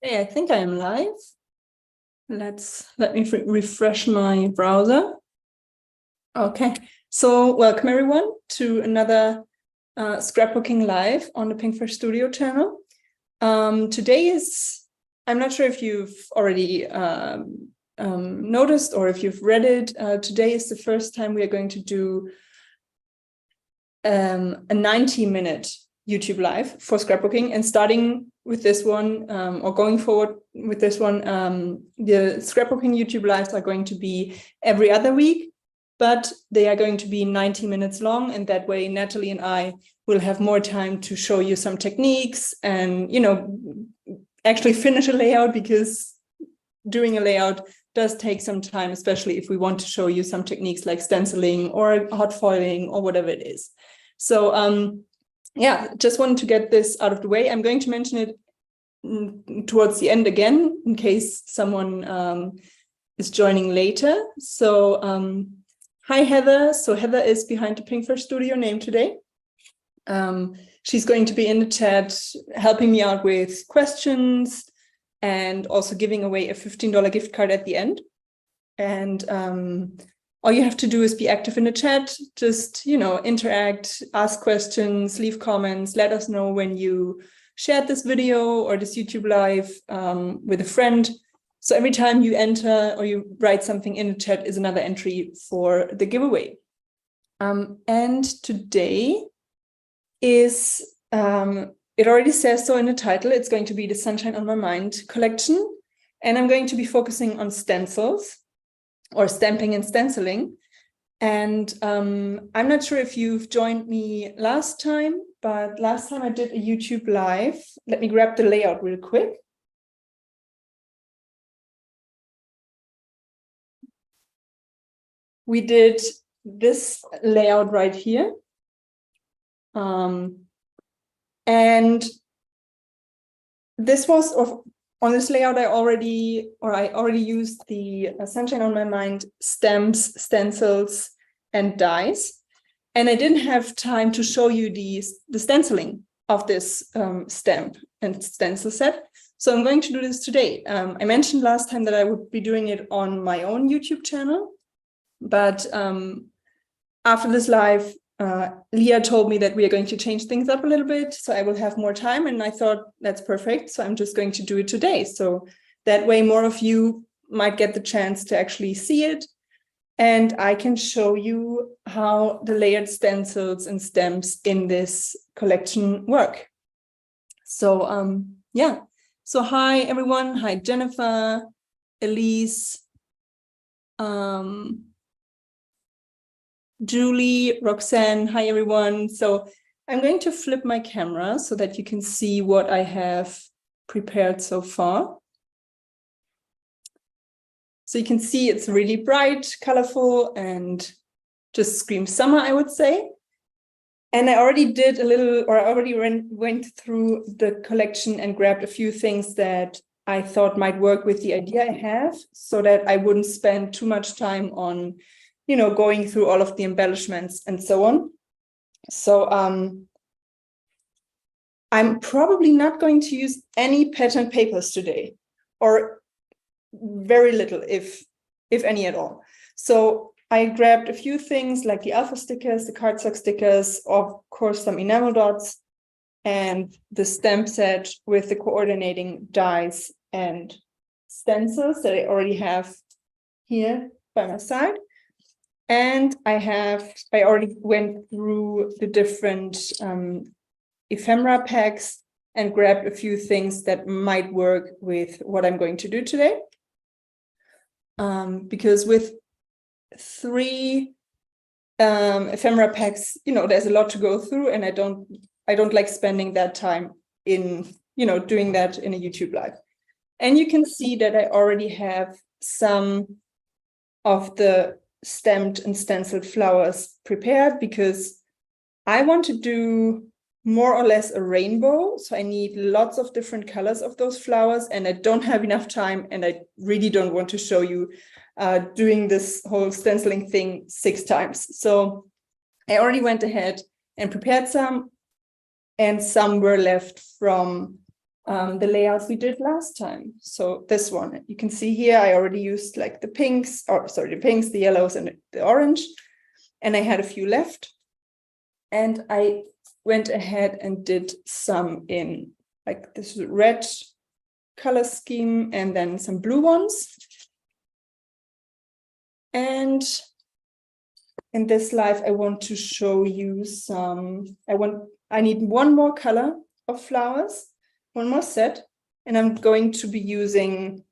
Hey, I think I am live. Let me refresh my browser. Okay, so welcome everyone to another Scrapbooking Live on the Pinkfresh Studio channel. Today is, I'm not sure if you've already noticed or if you've read it. Today is the first time we are going to do a 90-minute YouTube live for scrapbooking, and starting with this one or going forward with this one, the scrapbooking YouTube lives are going to be every other week, but they are going to be 90 minutes long, and that way Natalie and I will have more time to show you some techniques and, you know, actually finish a layout, because doing a layout does take some time, especially if we want to show you some techniques like stenciling or hot foiling or whatever it is. So yeah, just wanted to get this out of the way. I'm going to mention it towards the end again, in case someone is joining later. So hi, Heather. So Heather is behind the Pinkfresh Studio name today. She's going to be in the chat, helping me out with questions and also giving away a $15 gift card at the end. And all you have to do is be active in the chat, just, you know, interact, ask questions, leave comments, let us know when you shared this video or this YouTube live with a friend. So every time you enter or you write something in the chat is another entry for the giveaway. And today is, it already says so in the title, it's going to be the Sunshine on My Mind collection. And I'm going to be focusing on stencils, or stamping and stenciling. And I'm not sure if you've joined me last time, but last time I did a YouTube live. Let me grab the layout real quick. We did this layout right here. And this was on this layout, I already used the Sunshine on My Mind stamps, stencils, and dies. And I didn't have time to show you the stenciling of this stamp and stencil set. So I'm going to do this today. I mentioned last time that I would be doing it on my own YouTube channel. But after this live, Leah told me that we are going to change things up a little bit, so I will have more time, and I thought that's perfect. So I'm just going to do it today. So that way more of you might get the chance to actually see it, and I can show you how the layered stencils and stamps in this collection work. So yeah, so hi everyone. Hi Jennifer, Elise, Julie, Roxanne, hi everyone. So I'm going to flip my camera so that you can see what I have prepared so far. So you can see it's really bright, colorful, and just screams summer, I would say. And I already did a little, or I already went through the collection and grabbed a few things that I thought might work with the idea I have, so that I wouldn't spend too much time on, you know, going through all of the embellishments and so on. So I'm probably not going to use any pattern papers today, or very little, if any at all. So I grabbed a few things like the alpha stickers, the cardstock stickers, of course some enamel dots, and the stamp set with the coordinating dies and stencils that I already have here by my side. And I already went through the different ephemera packs and grabbed a few things that might work with what I'm going to do today. Because with 3 ephemera packs, you know, there's a lot to go through, and I don't like spending that time in, you know, doing that in a YouTube live. And you can see that I already have some of the stamped and stenciled flowers prepared, because I want to do more or less a rainbow. So I need lots of different colors of those flowers, and I don't have enough time, and I really don't want to show you doing this whole stenciling thing 6 times. So I already went ahead and prepared some, and some were left from the layout we did last time. So this one, you can see here, I already used like the pinks, or sorry, the pinks, the yellows, and the orange, and I had a few left. And I went ahead and did some in like this red color scheme and then some blue ones. And in this live, I want to show you some, I need one more color of flowers, one more set, and I'm going to be using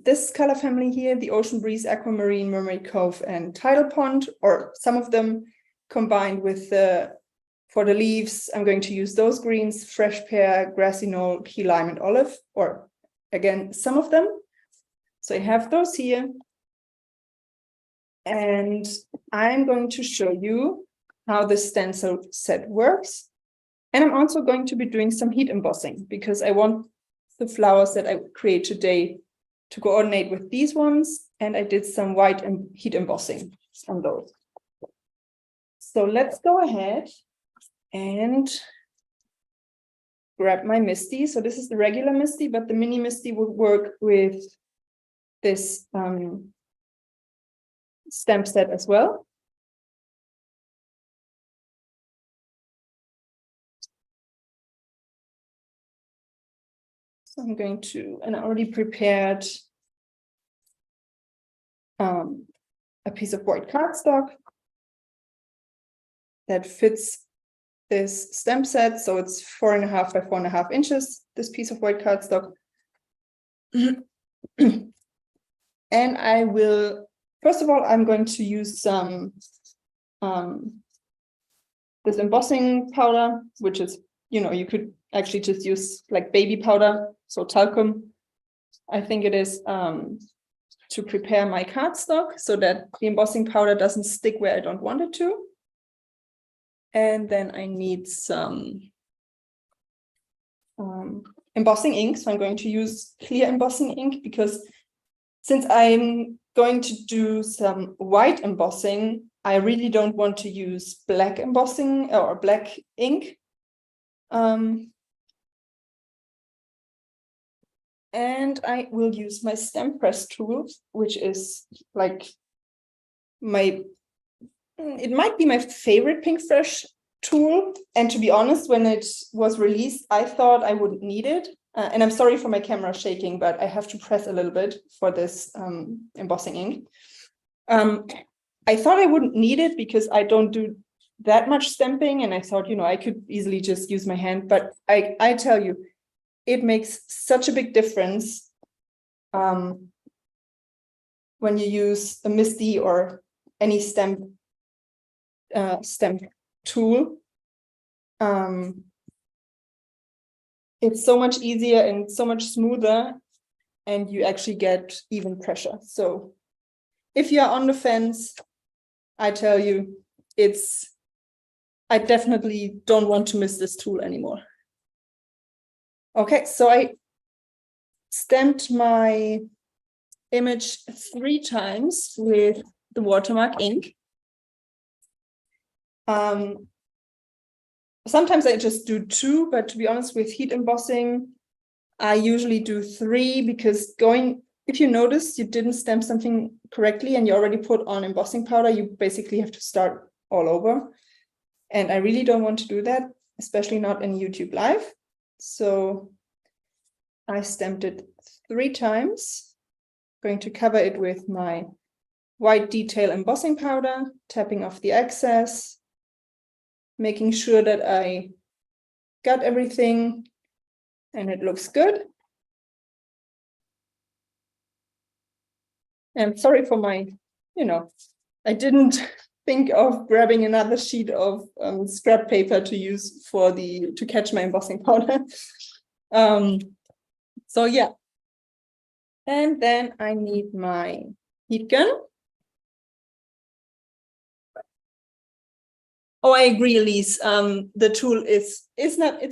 this color family here, the Ocean Breeze, Aquamarine, Mermaid Cove, and Tidal Pond, or some of them combined with for the leaves, I'm going to use those greens, Fresh Pear, Grassy Knoll, Key Lime, and Olive, or again, some of them. So I have those here. And I'm going to show you how the stencil set works. And I'm also going to be doing some heat embossing because I want the flowers that I create today to coordinate with these ones. And I did some white and heat embossing on those. So let's go ahead and grab my Misty. So this is the regular Misty, but the mini Misty would work with this stamp set as well. So I'm going to, and I already prepared a piece of white cardstock that fits this stamp set. So it's 4.5 by 4.5 inches, this piece of white cardstock. And I will, first of all, I'm going to use some this embossing powder, which is, you know, you could actually just use like baby powder, so talcum, I think it is, to prepare my cardstock so that the embossing powder doesn't stick where I don't want it to. And then I need some embossing ink. So I'm going to use clear embossing ink because since I'm going to do some white embossing, I really don't want to use black embossing or black ink. And I will use my stamp press tool, which is like it might be my favorite Pinkfresh tool. And to be honest, when it was released, I thought I wouldn't need it. And I'm sorry for my camera shaking, but I have to press a little bit for this embossing ink. I thought I wouldn't need it because I don't do that much stamping. And I thought, you know, I could easily just use my hand. But I tell you, it makes such a big difference when you use a Misty or any stamp tool. It's so much easier and so much smoother, and you actually get even pressure. So if you are on the fence, I tell you, I definitely don't want to miss this tool anymore. Okay, so I stamped my image 3 times with the watermark ink. Sometimes I just do 2, but to be honest, with heat embossing, I usually do 3 because if you notice you didn't stamp something correctly and you already put on embossing powder, you basically have to start all over. And I really don't want to do that, especially not in YouTube Live. So I stamped it 3 times. I'm going to cover it with my white detail embossing powder, tapping off the excess, making sure that I got everything and it looks good. And sorry for my, I didn't think of grabbing another sheet of scrap paper to use to catch my embossing powder. So yeah. And then I need my heat gun. Oh, I agree, Elise. The tool it's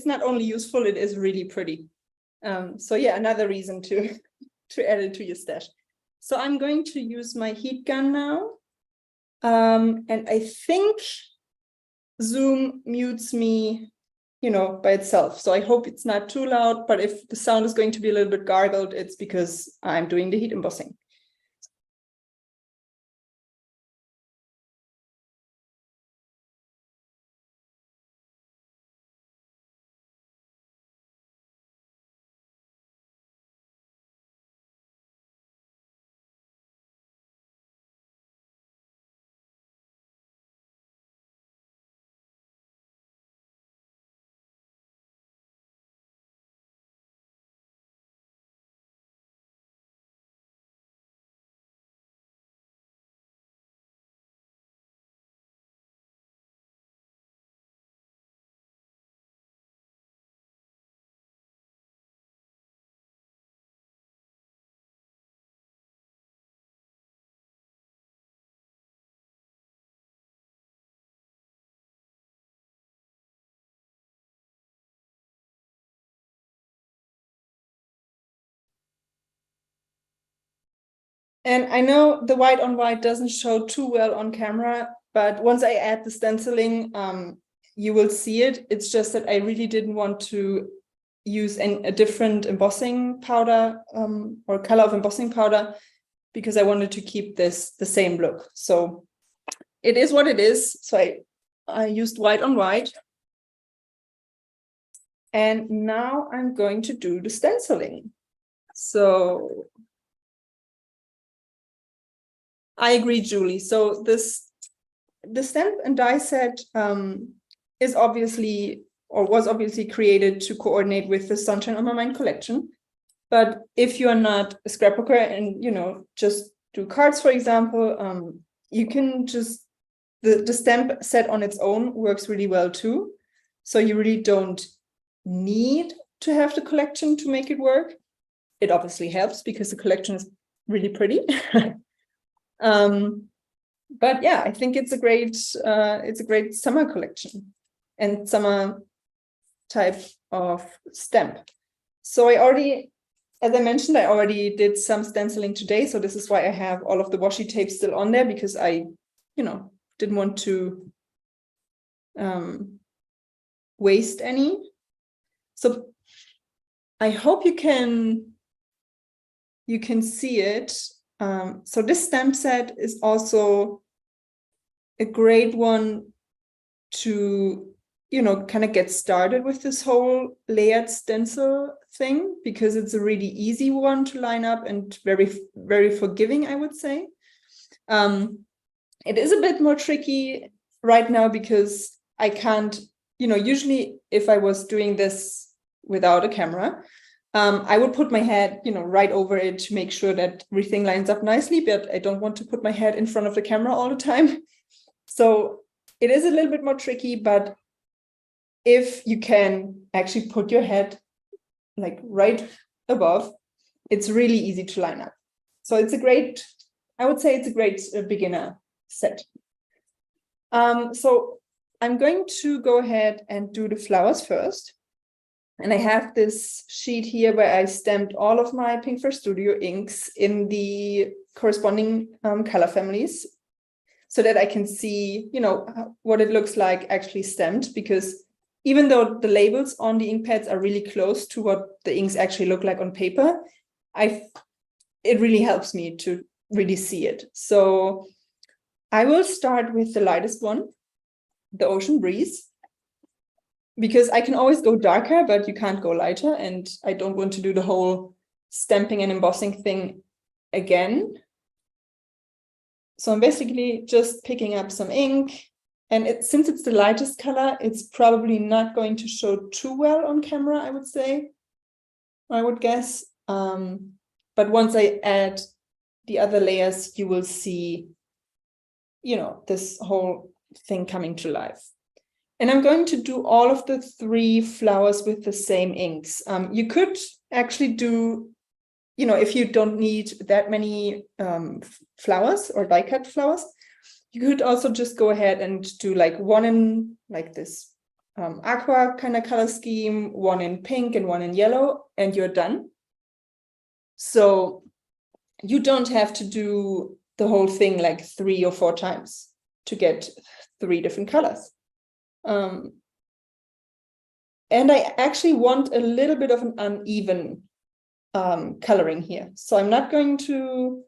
not only useful, it is really pretty. So yeah, another reason to add it to your stash. So I'm going to use my heat gun now. And I think Zoom mutes me you know, by itself. So I hope it's not too loud, but if the sound is going to be a little bit gargled, it's because I'm doing the heat embossing. And I know the white on white doesn't show too well on camera, but once I add the stenciling, you will see it. It's just that I really didn't want to use a different embossing powder or color of embossing powder, because I wanted to keep this the same look. So it is what it is. So I used white on white. And now I'm going to do the stenciling. So I agree, Julie. So the stamp and die set is obviously, or was obviously created to coordinate with the Sunshine on My Mind collection. But if you are not a scrapbooker and, you know, just do cards, for example, you can just, the stamp set on its own works really well too. So you really don't need to have the collection to make it work. It obviously helps because the collection is really pretty. But yeah, I think it's a great summer collection and summer type of stamp. So I already, as I mentioned, I already did some stenciling today. So this is why I have all of the washi tape still on there, because I, you know, didn't want to waste any. So I hope you can see it. So this stamp set is also a great one to, you know, kind of get started with this whole layered stencil thing, because it's a really easy one to line up and very, very forgiving, I would say. It is a bit more tricky right now because I can't, you know, usually if I was doing this without a camera, I would put my head, you know, right over it to make sure that everything lines up nicely, but I don't want to put my head in front of the camera all the time. So it is a little bit more tricky, but if you can actually put your head like right above, it's really easy to line up. So it's a great, I would say it's a great beginner set. So I'm going to go ahead and do the flowers first. And I have this sheet here where I stamped all of my Pinkfresh Studio inks in the corresponding color families, so that I can see, you know, what it looks like actually stamped, because even though the labels on the ink pads are really close to what the inks actually look like on paper, it really helps me to really see it. So I will start with the lightest one, the Ocean Breeze, because I can always go darker, but you can't go lighter, and I don't want to do the whole stamping and embossing thing again. So I'm basically just picking up some ink, and since it's the lightest color, it's probably not going to show too well on camera, I would say, I would guess. But once I add the other layers, you will see, you know, this whole thing coming to life. And I'm going to do all of the 3 flowers with the same inks. You could actually do, you know, if you don't need that many flowers or die cut flowers, you could also just go ahead and do like one in like this aqua kind of color scheme, one in pink and one in yellow, and you're done. So you don't have to do the whole thing like 3 or 4 times to get 3 different colors. And I actually want a little bit of an uneven coloring here. So I'm not going to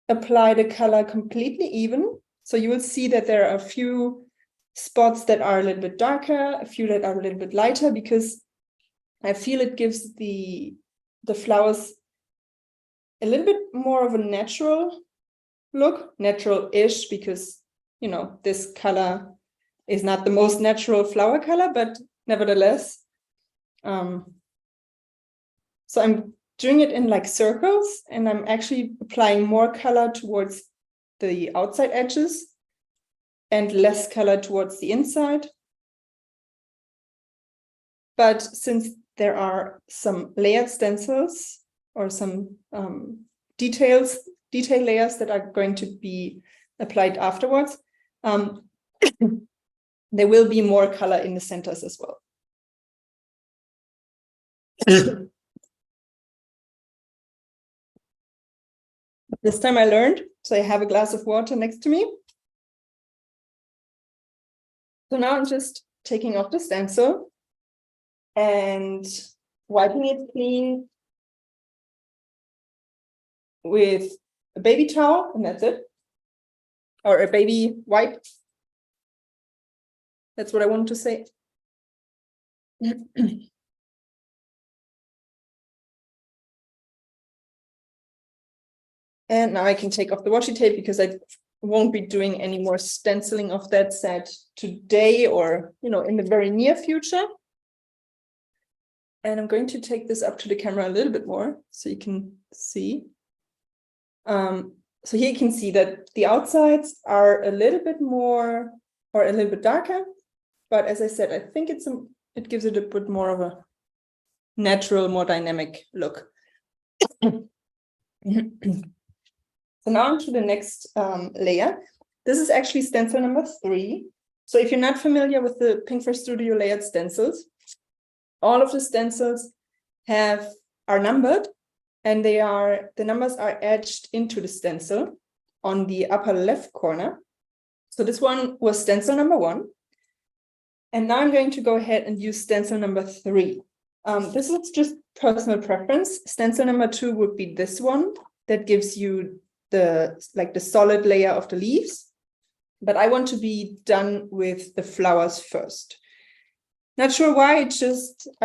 apply the color completely even. So you will see that there are a few spots that are a little bit darker, a few that are a little bit lighter, because I feel it gives the flowers a little bit more of a natural look, natural-ish, because, you know, this color is not the most natural flower color, but nevertheless. So I'm doing it in like circles, and I'm actually applying more color towards the outside edges and less color towards the inside. But since there are some layered stencils or some detail layers that are going to be applied afterwards, there will be more color in the centers as well. This time I learned, so I have a glass of water next to me. So now I'm just taking off the stencil and wiping it clean with a baby towel, and that's it. Or a baby wipe. That's what I wanted to say. And now I can take off the washi tape, because I won't be doing any more stenciling of that set today, or, you know, in the very near future. And I'm going to take this up to the camera a little bit more so you can see. So here you can see that the outsides are a little bit more, or a little bit darker. But as I said, I think it gives it a bit more of a natural, more dynamic look. So now on to the next layer. This is actually stencil number 3. So if you're not familiar with the Pinkfresh Studio layered stencils, all of the stencils are numbered, and the numbers are etched into the stencil on the upper left corner. So this one was stencil number 1. And now I'm going to go ahead and use stencil number 3. This is just personal preference. Stencil number 2 would be this one that gives you the solid layer of the leaves. But I want to be done with the flowers first. Not sure why, I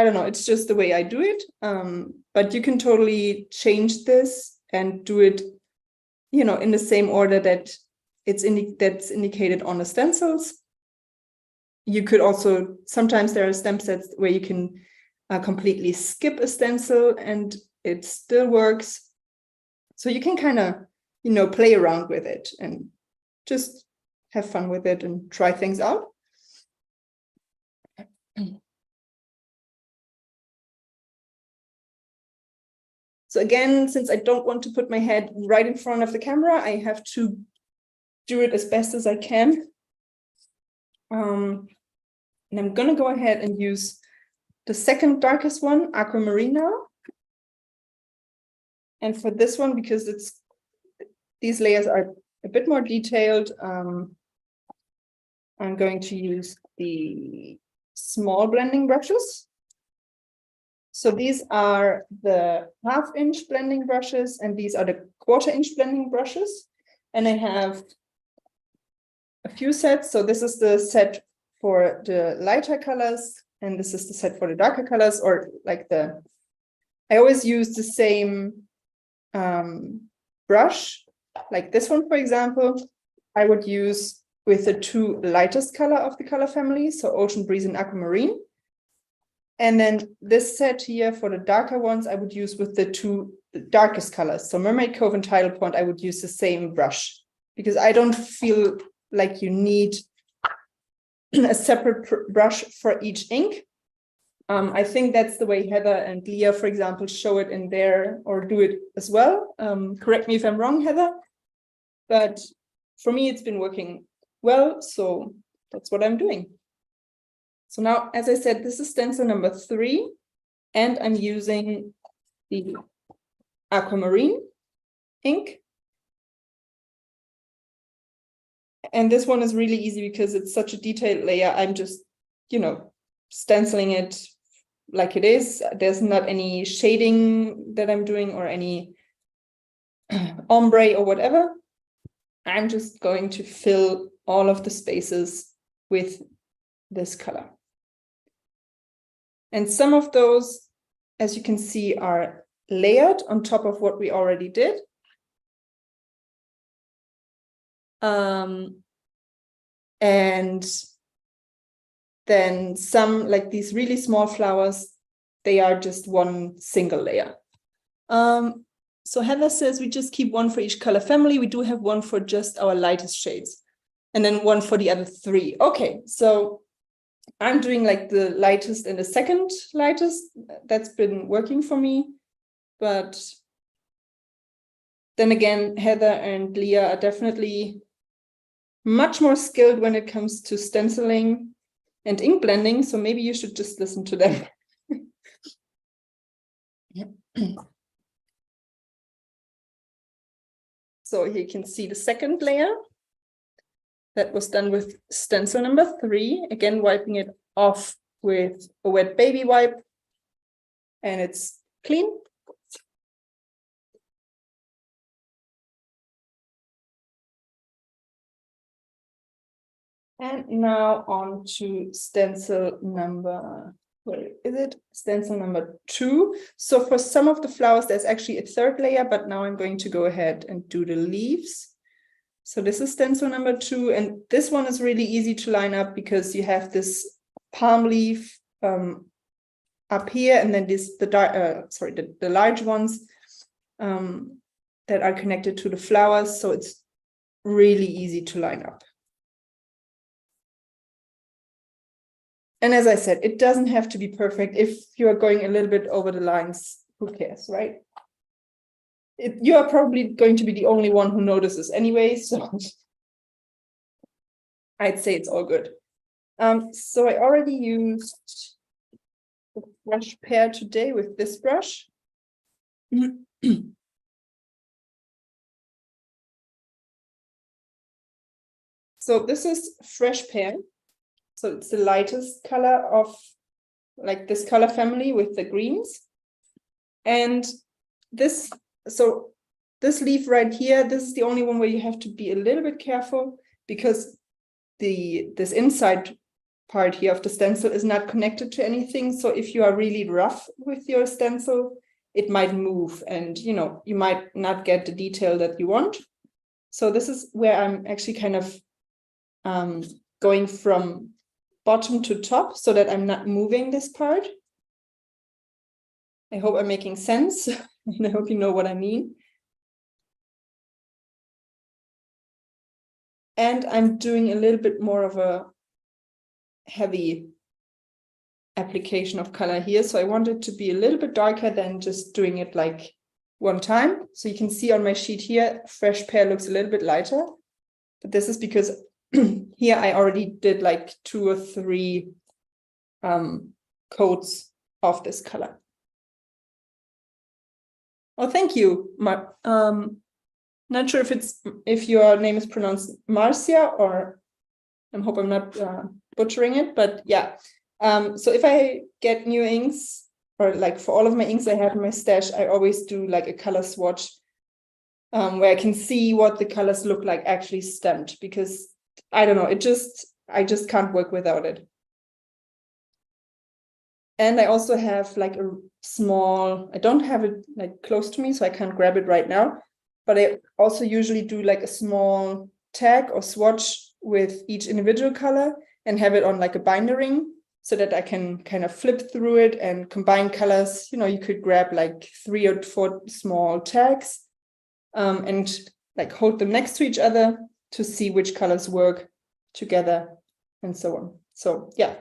don't know, it's just the way I do it. But you can totally change this and do it, you know, in the same order that that's indicated on the stencils. You could also, sometimes there are stamp sets where you can completely skip a stencil and it still works. So you can kind of, you know, play around with it and just have fun with it and try things out. So again, since I don't want to put my head right in front of the camera, I have to do it as best as I can. And I'm going to go ahead and use the second darkest one, Aquamarine now. And for this one, because these layers are a bit more detailed, I'm going to use the small blending brushes. So these are the 1/2-inch blending brushes, and these are the 1/4-inch blending brushes. And I have a few sets. So this is the set for the lighter colors, and this is the set for the darker colors, or like I always use the same brush, like this one, for example, I would use with the 2 lightest color of the color family, so Ocean Breeze and Aquamarine. And then this set here for the darker ones, I would use with the 2 darkest colors. So Mermaid Cove and Tidal Pond, I would use the same brush, because I don't feel like you need a separate brush for each ink. I think that's the way Heather and Leah, for example, show it in there, or do it as well. Correct me if I'm wrong, Heather. But for me, it's been working well, so that's what I'm doing. So now, as I said, this is stencil number 3, and I'm using the Aquamarine ink. And this one is really easy because it's such a detailed layer. I'm just, you know, stenciling it like it is. There's not any shading that I'm doing or any ombre or whatever. I'm just going to fill all of the spaces with this color. And some of those, as you can see, are layered on top of what we already did. And then some, like these really small flowers, they are just one single layer. So Heather says we just keep one for each color family. We do have one for just our lightest shades and then one for the other three. Okay, so I'm doing like the lightest and the second lightest. That's been working for me. But then again, Heather and Leah are definitely much more skilled when it comes to stenciling and ink blending. So maybe you should just listen to them. So here you can see the second layer that was done with stencil number 3. Again, wiping it off with a wet baby wipe, and it's clean. And now on to stencil number, where is it? Stencil number 2. So for some of the flowers, there's actually a third layer, but now I'm going to go ahead and do the leaves. So this is stencil number 2, and this one is really easy to line up because you have this palm leaf up here, and then the large ones that are connected to the flowers. So it's really easy to line up. And as I said, it doesn't have to be perfect. If you are going a little bit over the lines, who cares, right? You are probably going to be the only one who notices anyway, so I'd say it's all good. So I already used the brush pair today with this brush. So this is fresh pear. So it's the lightest color of like this color family with the greens. And this, so this leaf right here, this is the only one where you have to be a little bit careful because this inside part here of the stencil is not connected to anything. So if you are really rough with your stencil, it might move and you might not get the detail that you want. So this is where I'm actually kind of going from bottom to top so that I'm not moving this part. I hope I'm making sense, and I hope you know what I mean. And I'm doing a little bit more of a heavy application of color here. So I want it to be a little bit darker than just doing it like one time. So you can see on my sheet here, fresh pear looks a little bit lighter, but this is because here I already did like 2 or 3 coats of this color. Oh, thank you. Not sure if your name is pronounced Marcia, or I hope I'm not butchering it, but yeah. So if I get new inks, or like for all of my inks I have in my stash, I always do like a color swatch where I can see what the colors look like actually stamped, because I don't know, I just can't work without it. And I also have like a small, I don't have it like close to me, so I can't grab it right now, but I also usually do like a small tag or swatch with each individual color and have it on like a binder ring so that I can kind of flip through it and combine colors. You could grab like 3 or 4 small tags and like hold them next to each other to see which colors work together and so on. So yeah,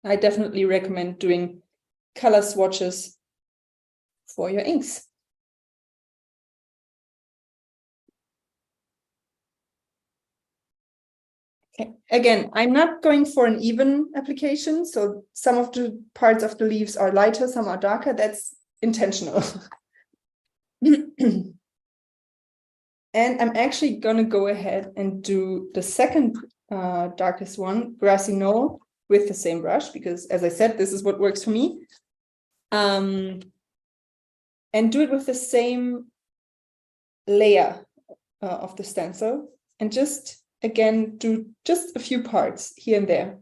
I definitely recommend doing color swatches for your inks. Okay. Again, I'm not going for an even application. So some of the parts of the leaves are lighter, some are darker. That's intentional. And I'm actually going to go ahead and do the second darkest one, Grassy Knoll, with the same brush, because as I said, this is what works for me. And do it with the same layer of the stencil, and just again do just a few parts here and there.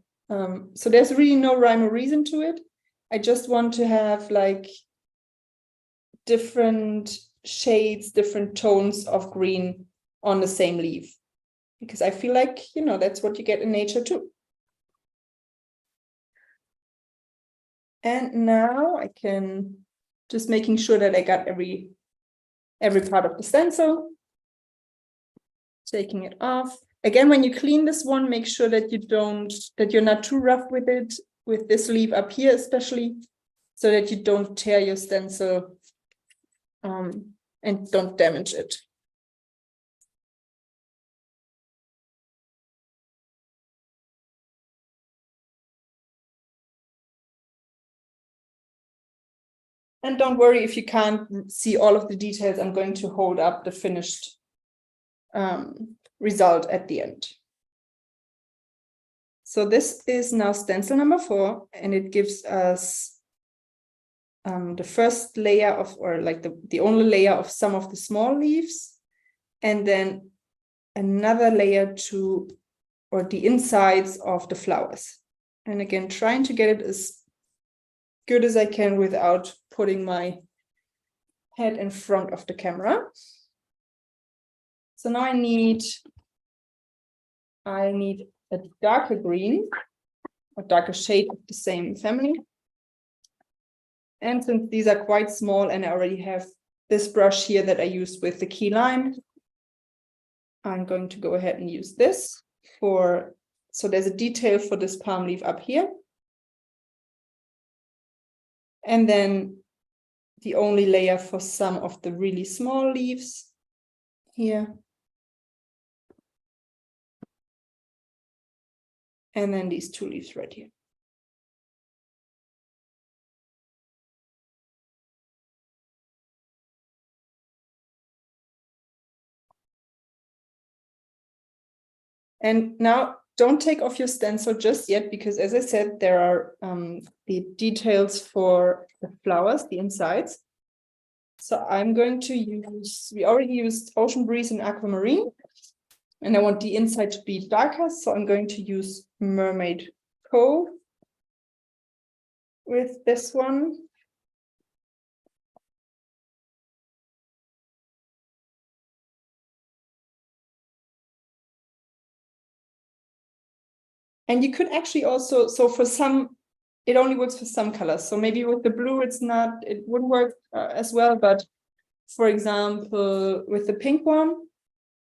So there's really no rhyme or reason to it. I just want to have like different shades, different tones of green on the same leaf, because I feel like, you know, that's what you get in nature too. And now I can just making sure that I got every part of the stencil. Taking it off. Again, when you clean this one, make sure that you're not too rough with it, with this leaf up here especially, so that you don't tear your stencil and don't damage it. And don't worry if you can't see all of the details. I'm going to hold up the finished result at the end. So this is now stencil number 4, and it gives us the first layer of, or like the only layer of some of the small leaves, and then another layer to, or the insides of the flowers. And again, trying to get it as good as I can without putting my head in front of the camera. So now I need a darker green, a darker shade of the same family. And since these are quite small and I already have this brush here that I used with the key lime, I'm going to go ahead and use this for, so there's a detail for this palm leaf up here. And then the only layer for some of the really small leaves here. And then these 2 leaves right here. And now don't take off your stencil just yet, because as I said, there are the details for the flowers, the insides. So I'm going to use, we already used Ocean Breeze and Aquamarine, and I want the inside to be darker. So I'm going to use Mermaid Cove with this one. And you could actually also, so for some, it only works for some colors. So maybe with the blue, it wouldn't work as well. But for example, with the pink one,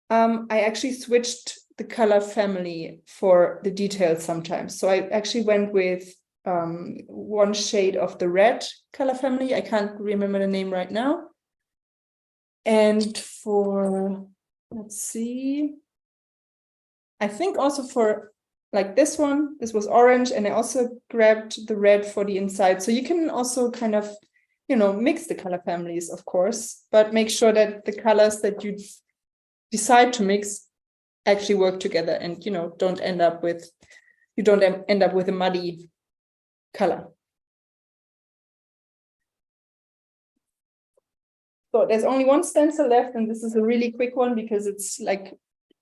I actually switched the color family for the details sometimes. So I actually went with one shade of the red color family. I can't remember the name right now. And for, let's see, I think also for like this one, this was orange, and I also grabbed the red for the inside. So you can also kind of, you know, mix the color families, of course, but make sure that the colors that you decide to mix actually work together, and, you know, don't end up with a muddy color. So there's only one stencil left, and this is a really quick one because it's like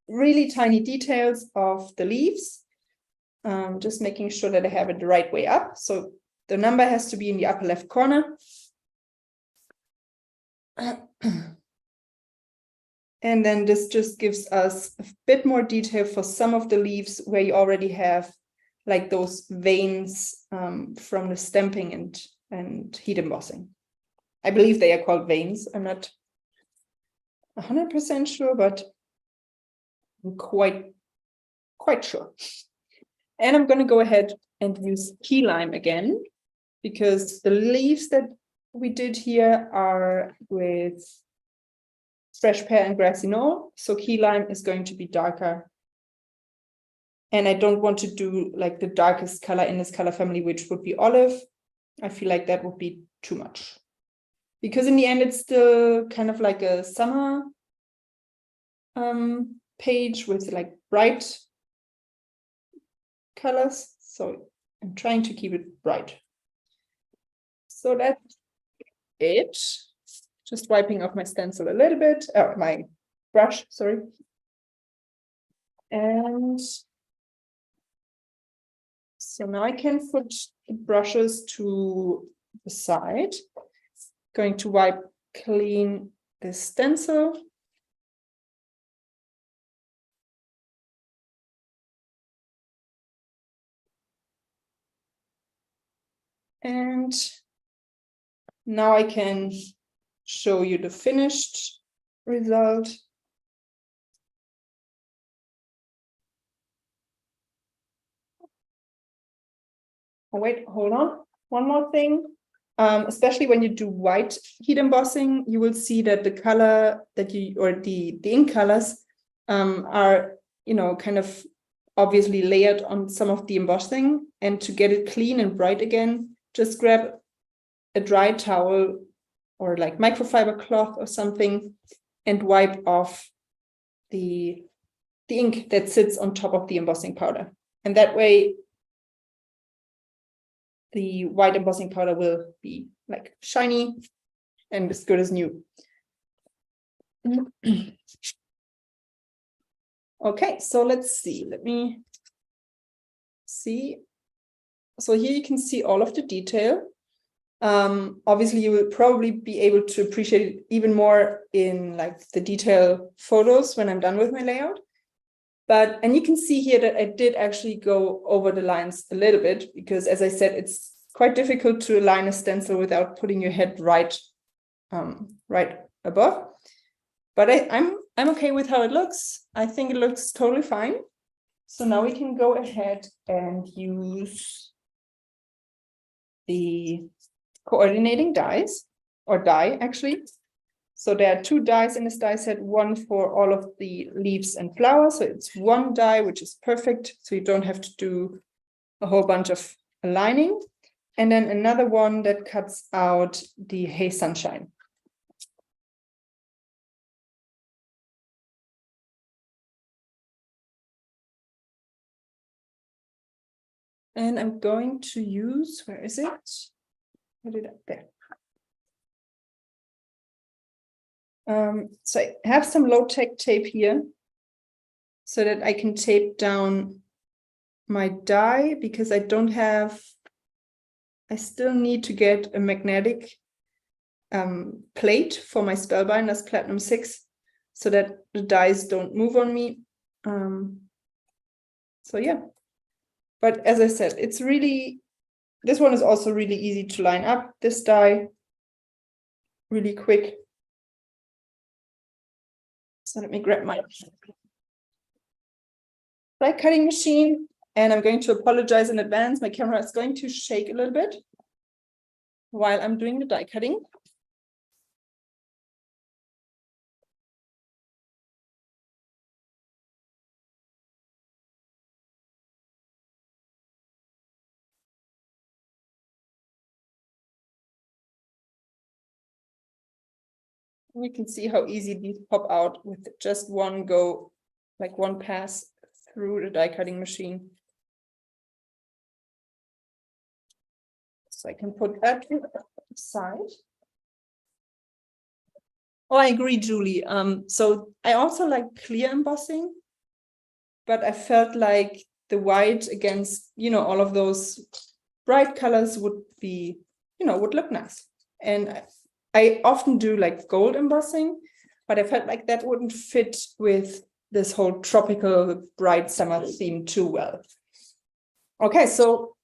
really tiny details of the leaves. Just making sure that I have it the right way up. So the number has to be in the upper left corner. And then this just gives us a bit more detail for some of the leaves where you already have like those veins from the stamping and heat embossing. I believe they are called veins. I'm not 100% sure, but I'm quite sure. And I'm going to go ahead and use key lime again, because the leaves that we did here are with fresh pear and grassy knoll. So key lime is going to be darker. And I don't want to do like the darkest color in this color family, which would be olive. I feel like that would be too much. Because in the end, it's still kind of like a summer page with like bright colors. So I'm trying to keep it bright. So that's it. Just wiping off my stencil a little bit, my brush, sorry. And so now I can put the brushes to the side. Going to wipe clean this stencil. And now I can show you the finished result. Oh, wait, hold on. One more thing. Especially when you do white heat embossing, you will see that the color that you, or the ink colors are, kind of obviously layered on some of the embossing. And to get it clean and bright again, just grab a dry towel or like microfiber cloth or something and wipe off the ink that sits on top of the embossing powder. And that way, the white embossing powder will be like shiny and as good as new. Okay, so let's see. Let me see. So here you can see all of the detail. Obviously, you will probably be able to appreciate it even more in like the detail photos when I'm done with my layout. And you can see here that I did actually go over the lines a little bit because, as I said, it's quite difficult to align a stencil without putting your head right above. But I'm okay with how it looks. I think it looks totally fine. So now we can go ahead and use the coordinating dies, or die actually. So there are 2 dies in this die set, one for all of the leaves and flowers. So it's 1 die, which is perfect. So you don't have to do a whole bunch of aligning. And then another one that cuts out the Hey Sunshine. And I'm going to use, where is it? Where did I, there. So I have some low-tech tape here so that I can tape down my die because I still need to get a magnetic plate for my Spellbinders Platinum 6 so that the dies don't move on me. So yeah, but as I said, this one is also really easy to line up, this die, really quick. So let me grab my die cutting machine, and I'm going to apologize in advance. My camera is going to shake a little bit while I'm doing the die cutting. And you can see how easy these pop out with just one go, like one pass through the die cutting machine. So I can put that to the side. Oh, I agree, Julie. So I also like clear embossing, but I felt like the white against, all of those bright colors would be, would look nice. And I often do like gold embossing, but I felt like that wouldn't fit with this whole tropical bright summer theme too well. Okay, so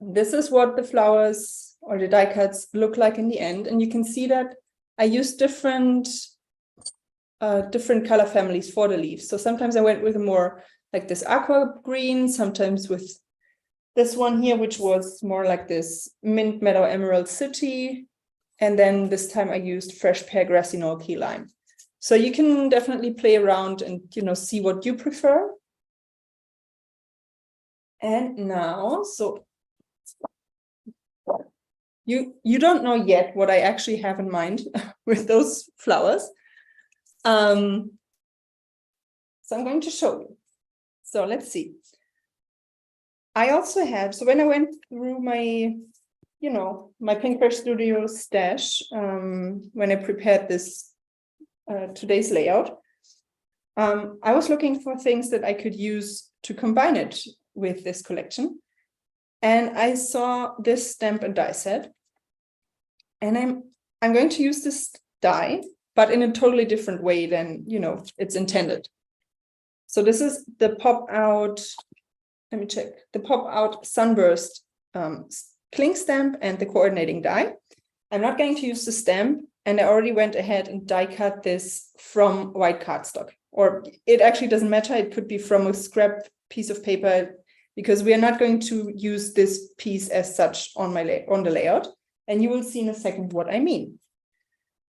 this is what the flowers or the die cuts look like in the end. And you can see that I used different color families for the leaves. So sometimes I went with a more like this aqua green, sometimes with this one here, which was more like this mint meadow emerald city. And then this time I used fresh pear grassy knoll key lime. So you can definitely play around and, see what you prefer. And now, so you don't know yet what I actually have in mind with those flowers. So I'm going to show you. So let's see. I also have, so when I went through my, my Pinkfresh Studio stash, when I prepared this today's layout, I was looking for things that I could use to combine it with this collection. And I saw this stamp and die set. And I'm going to use this die, but in a totally different way than, it's intended. So this is the pop out, let me check, the pop out sunburst cling stamp and the coordinating die. I'm not going to use the stamp, and I already went ahead and die cut this from white cardstock. Or it actually doesn't matter, it could be from a scrap piece of paper, because we are not going to use this piece as such on the layout. And you will see in a second what I mean.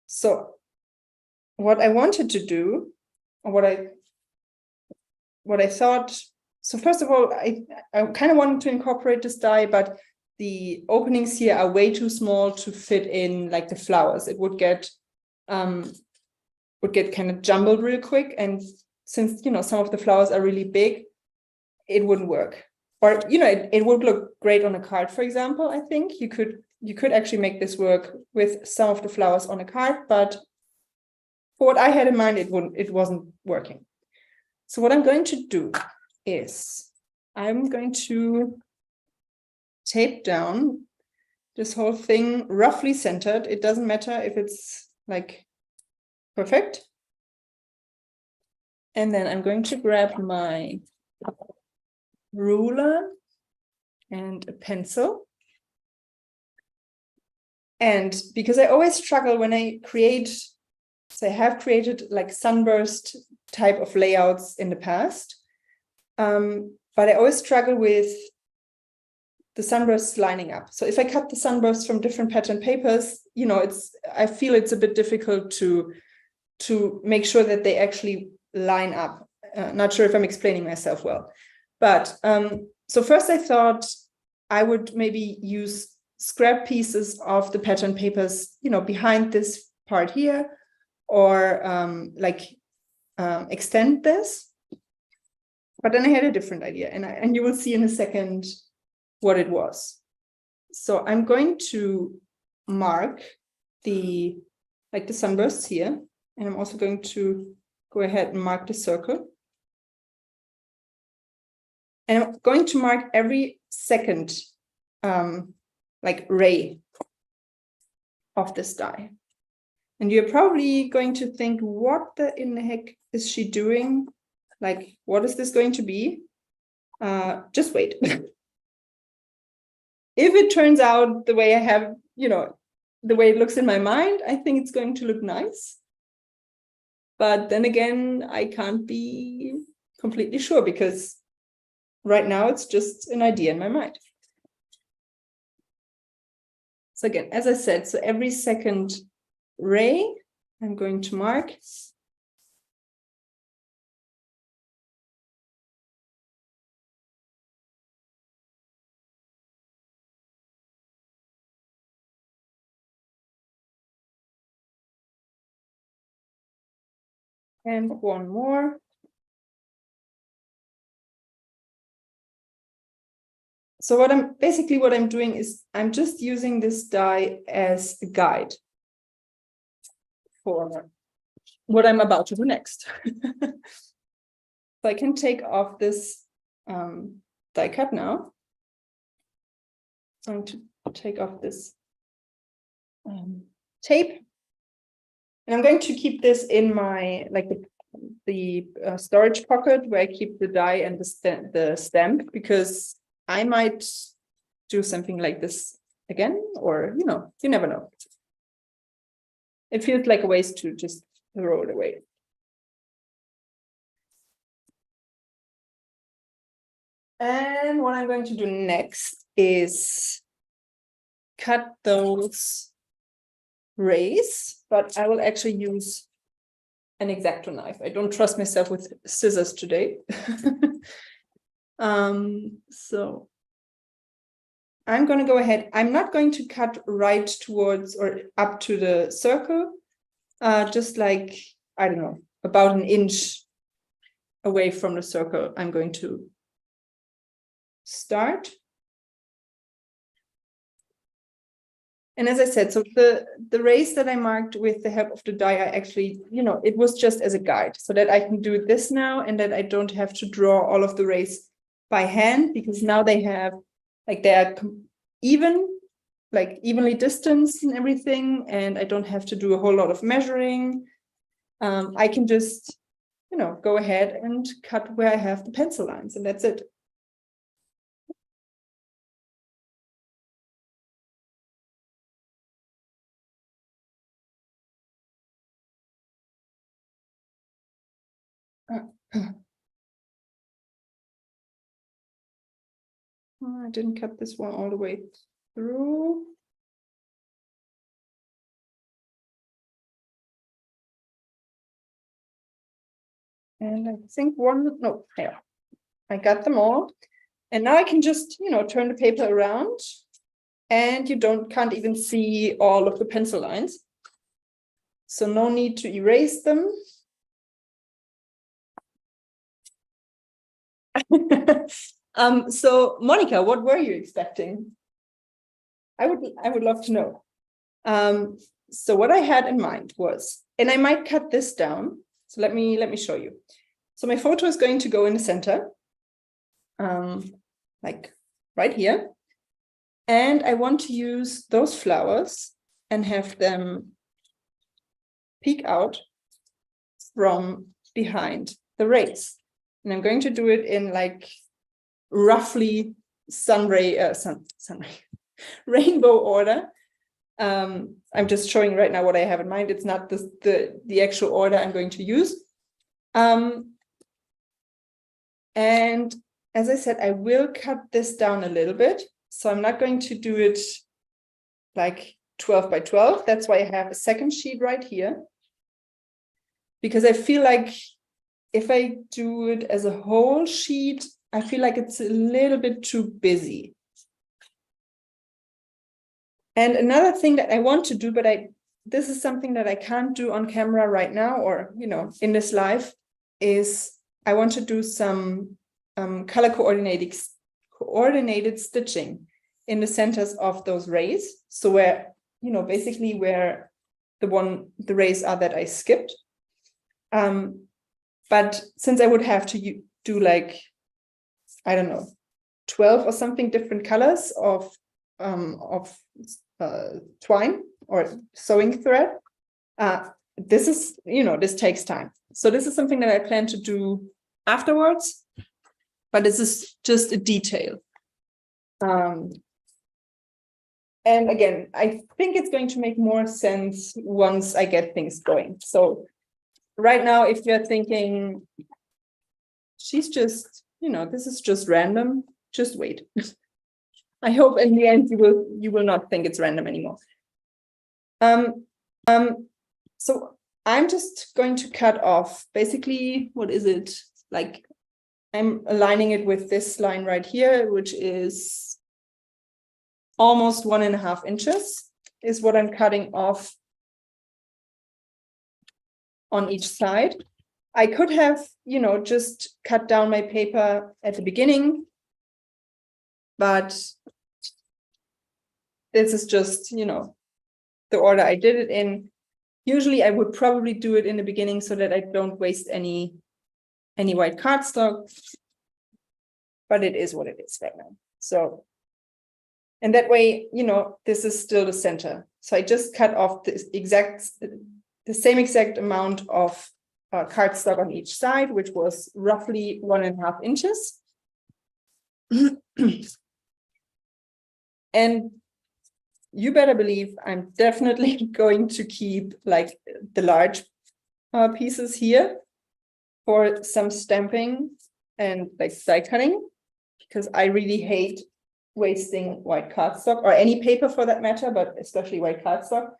So what I wanted to do, or what I thought, so first of all, I kind of wanted to incorporate this die, but the openings here are way too small to fit in like the flowers. It would get kind of jumbled real quick. And since, some of the flowers are really big, it wouldn't work. Or, it would look great on a card, for example. I think you could actually make this work with some of the flowers on a card, but for what I had in mind, it wasn't working. So what I'm going to do is I'm going to tape down this whole thing roughly centered. It doesn't matter if it's like perfect. And then I'm going to grab my ruler and a pencil. And because I always struggle when I create, so I have created like sunburst type of layouts in the past, but I always struggle with the sunbursts lining up. So if I cut the sunbursts from different pattern papers, I feel it's a bit difficult to make sure that they actually line up. Not sure if I'm explaining myself well. But so first I thought I would maybe use scrap pieces of the pattern papers, behind this part here, or extend this. But then I had a different idea, and you will see in a second what it was. So I'm going to mark the sunbursts here, and I'm also going to go ahead and mark the circle. And I'm going to mark every second ray of this die. And you're probably going to think, what in the heck is she doing? Like, what is this going to be? Just wait. If it turns out the way I have, the way it looks in my mind, I think it's going to look nice. But then again, I can't be completely sure, because right now it's just an idea in my mind. So again, as I said, so every second ray, I'm going to mark. And one more. So what I'm doing is I'm just using this die as a guide for what I'm about to do next. So I can take off this die cut now. I'm going to take off this tape. And I'm going to keep this in my, the storage pocket where I keep the die and the stamp, because I might do something like this again, or, you never know. It feels like a waste to just throw it away. And what I'm going to do next is cut those rays, but I will actually use an X-Acto knife. I don't trust myself with scissors today. So I'm going to go ahead. I'm not going to cut right towards or up to the circle, just like, I don't know, about an inch away from the circle. I'm going to start. And as I said, so the rays that I marked with the help of the die, I actually, it was just as a guide so that I can do this now and that I don't have to draw all of the rays by hand, because now they have, like, they are evenly distanced and everything, and I don't have to do a whole lot of measuring. I can just, go ahead and cut where I have the pencil lines, and that's it. I didn't cut this one all the way through. And I think I got them all. And now I can just, turn the paper around, and you can't even see all of the pencil lines. So no need to erase them. So Monica, what were you expecting? I would love to know. So what I had in mind was, and I might cut this down. So let me show you. So my photo is going to go in the center, like right here. And I want to use those flowers and have them peek out from behind the rays. And I'm going to do it in like roughly rainbow order. I'm just showing right now what I have in mind. It's not the actual order I'm going to use. And as I said, I will cut this down a little bit. So I'm not going to do it like 12 by 12. That's why I have a second sheet right here. Because I feel like if I do it as a whole sheet, I feel like it's a little bit too busy. And another thing that I want to do, but this is something that I can't do on camera right now, or, in this live, is I want to do some color coordinated stitching in the centers of those rays. So where, basically where the rays are that I skipped. But since I would have to do like, I don't know, 12 or something different colors of twine or sewing thread, this is, this takes time. So this is something that I plan to do afterwards, but this is just a detail. And again, I think it's going to make more sense once I get things going. So right now, if you're thinking, she's just, this is just random, just wait. I hope in the end you will not think it's random anymore. So I'm just going to cut off basically, what is it? Like, I'm aligning it with this line right here, which is almost 1.5 inches is what I'm cutting off on each side. I could have, just cut down my paper at the beginning, but this is just, the order I did it in. Usually I would probably do it in the beginning so that I don't waste any white cardstock, but it is what it is right now. So, and that way, this is still the center. So I just cut off the same exact amount of cardstock on each side, which was roughly 1.5 inches. And you better believe I'm definitely going to keep like the large pieces here for some stamping and like die cutting, because I really hate wasting white cardstock or any paper for that matter, but especially white cardstock.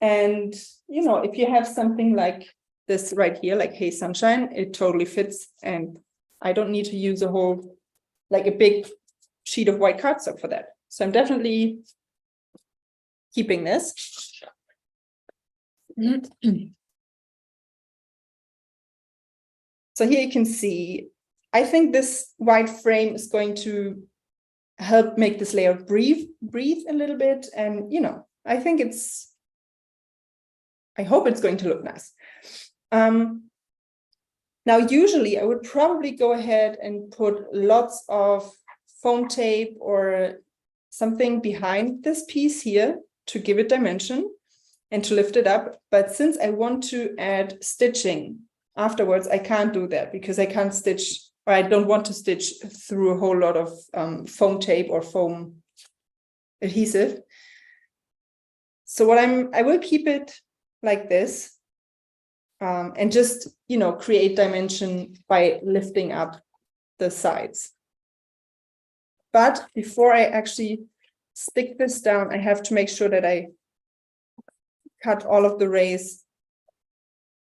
And, if you have something like this right here, like Hey Sunshine, it totally fits. And I don't need to use a big sheet of white cardstock for that. So I'm definitely keeping this. So here you can see I think this white frame is going to help make this layout breathe a little bit. And, you know, I hope it's going to look nice. Now, usually I would probably go ahead and put lots of foam tape or something behind this piece here to give it dimension and to lift it up. But since I want to add stitching afterwards, I can't do that because I can't stitch, or I don't want to stitch through a whole lot of foam tape or foam adhesive. So I will keep it like this. And just, you know, create dimension by lifting up the sides. But before I actually stick this down, I have to make sure that I cut all of the rays,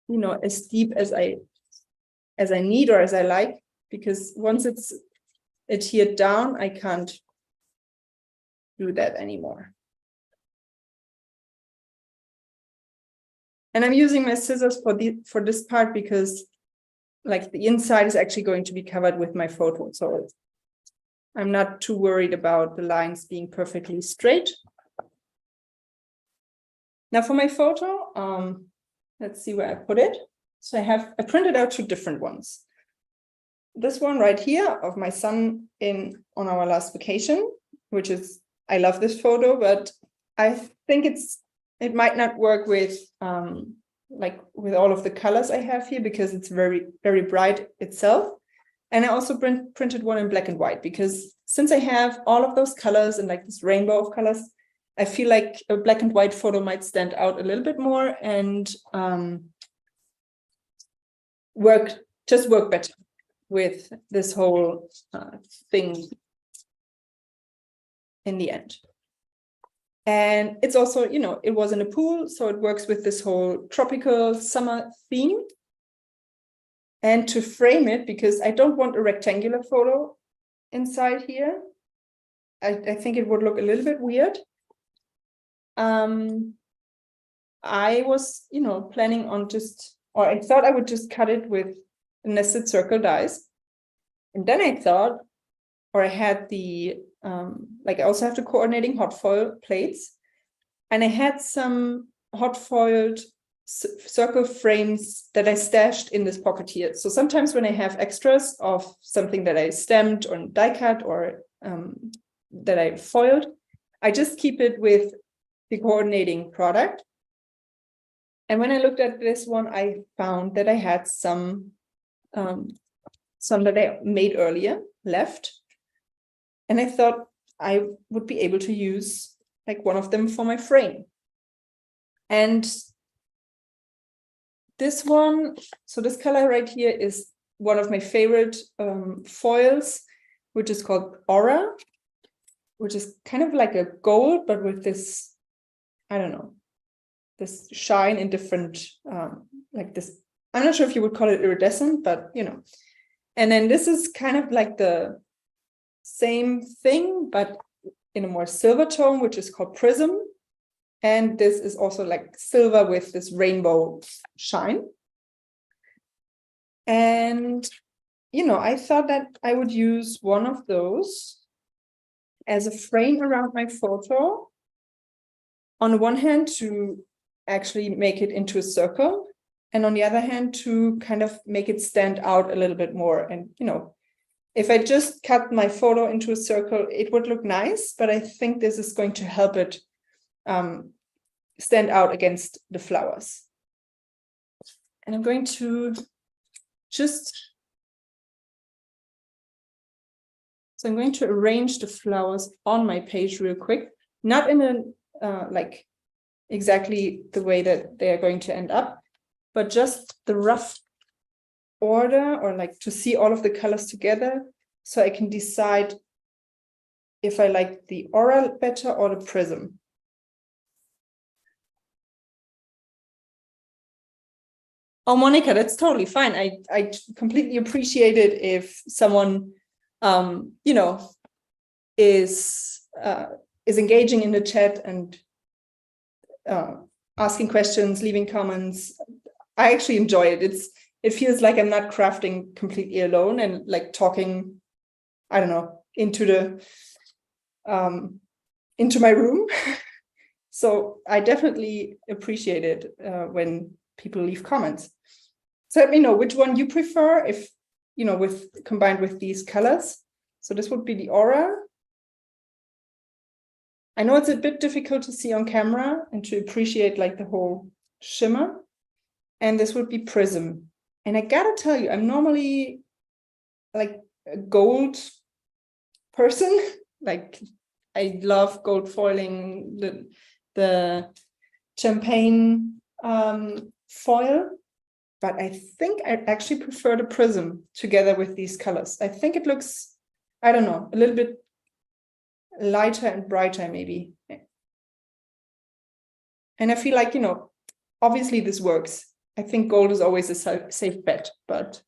you know, as deep as I need or as I like, because once it's adhered down, I can't do that anymore. And I'm using my scissors for this part because like the inside is actually going to be covered with my photo. So I'm not too worried about the lines being perfectly straight. Now for my photo, let's see where I put it. So I printed out 2 different ones. This one right here of my son on our last vacation, which is, I love this photo, but I think it might not work with like with all of the colors I have here because it's very, very bright itself. And I also printed one in black and white because since I have all of those colors and like this rainbow of colors, I feel like a black and white photo might stand out a little bit more and work better with this whole thing in the end. And it's also, you know, it was in a pool, so it works with this whole tropical summer theme. And to frame it, because I don't want a rectangular photo inside here, I think it would look a little bit weird. I was, you know, planning on I thought I would just cut it with nested circle dies. And then I thought, or I had the, like I also have the coordinating hot foil plates. And I had some hot foiled circle frames that I stashed in this pocket here. So sometimes when I have extras of something that I stamped or die cut or that I foiled, I just keep it with the coordinating product. And when I looked at this one, I found that I had some that I made earlier left. And I thought I would be able to use like one of them for my frame. And this one, so this color right here is one of my favorite foils, which is called Aura, which is kind of like a gold, but with this, I don't know, this shine in different, like this, I'm not sure if you would call it iridescent, but you know. And then this is kind of like the same thing, but in a more silver tone, which is called Prism. And this is also like silver with this rainbow shine. And, you know, I thought that I would use one of those as a frame around my photo. On one hand, to actually make it into a circle. And on the other hand, to kind of make it stand out a little bit more. And, you know, if I just cut my photo into a circle, it would look nice, but I think this is going to help it stand out against the flowers. And I'm going to I'm going to arrange the flowers on my page real quick, not in a like exactly the way that they are going to end up, but just the rough order, or like to see all of the colors together so I can decide if I like the Aura better or the Prism. Oh, Monica, that's totally fine. I completely appreciate it if someone, you know, is engaging in the chat and asking questions, leaving comments. I actually enjoy it. it feels like I'm not crafting completely alone and like talking, I don't know, into my room. So I definitely appreciate it when people leave comments. So let me know which one you prefer, if you know, combined with these colors. So this would be the aura. I know it's a bit difficult to see on camera and to appreciate like the whole shimmer. And this would be prism. And I gotta tell you, I'm normally like a gold person. Like I love gold foiling, the champagne foil, but I think I actually prefer the prism together with these colors. I think it looks, I don't know, a little bit lighter and brighter maybe. And I feel like, you know, obviously this works. I think gold is always a safe bet, but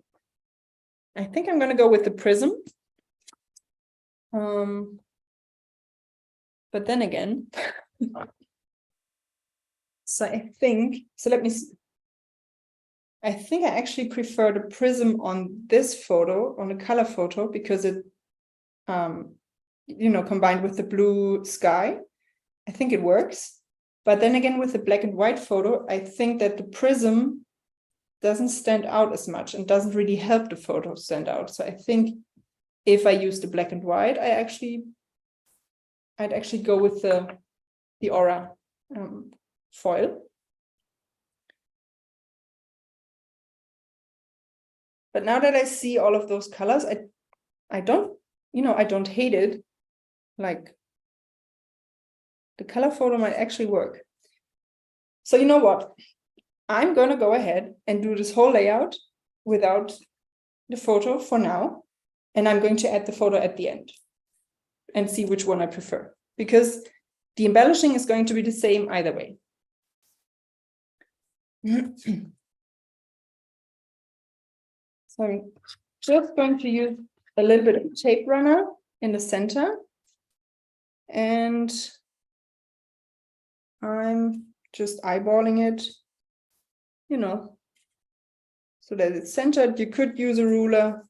I think I'm going to go with the prism. But then again, so I think, so let me see. I think I actually prefer the prism on this photo, on the color photo, because it, you know, combined with the blue sky, I think it works. But then again, with the black and white photo, I think that the prism doesn't stand out as much and doesn't really help the photo stand out. So I think if I use the black and white, I'd actually go with the aura foil. But now that I see all of those colors, I don't, you know, I don't hate it. Like the color photo might actually work. So you know what? I'm going to go ahead and do this whole layout without the photo for now. And I'm going to add the photo at the end and see which one I prefer, because the embellishing is going to be the same either way. So I'm just going to use a little bit of tape runner in the center. And I'm just eyeballing it, you know, so that it's centered. You could use a ruler.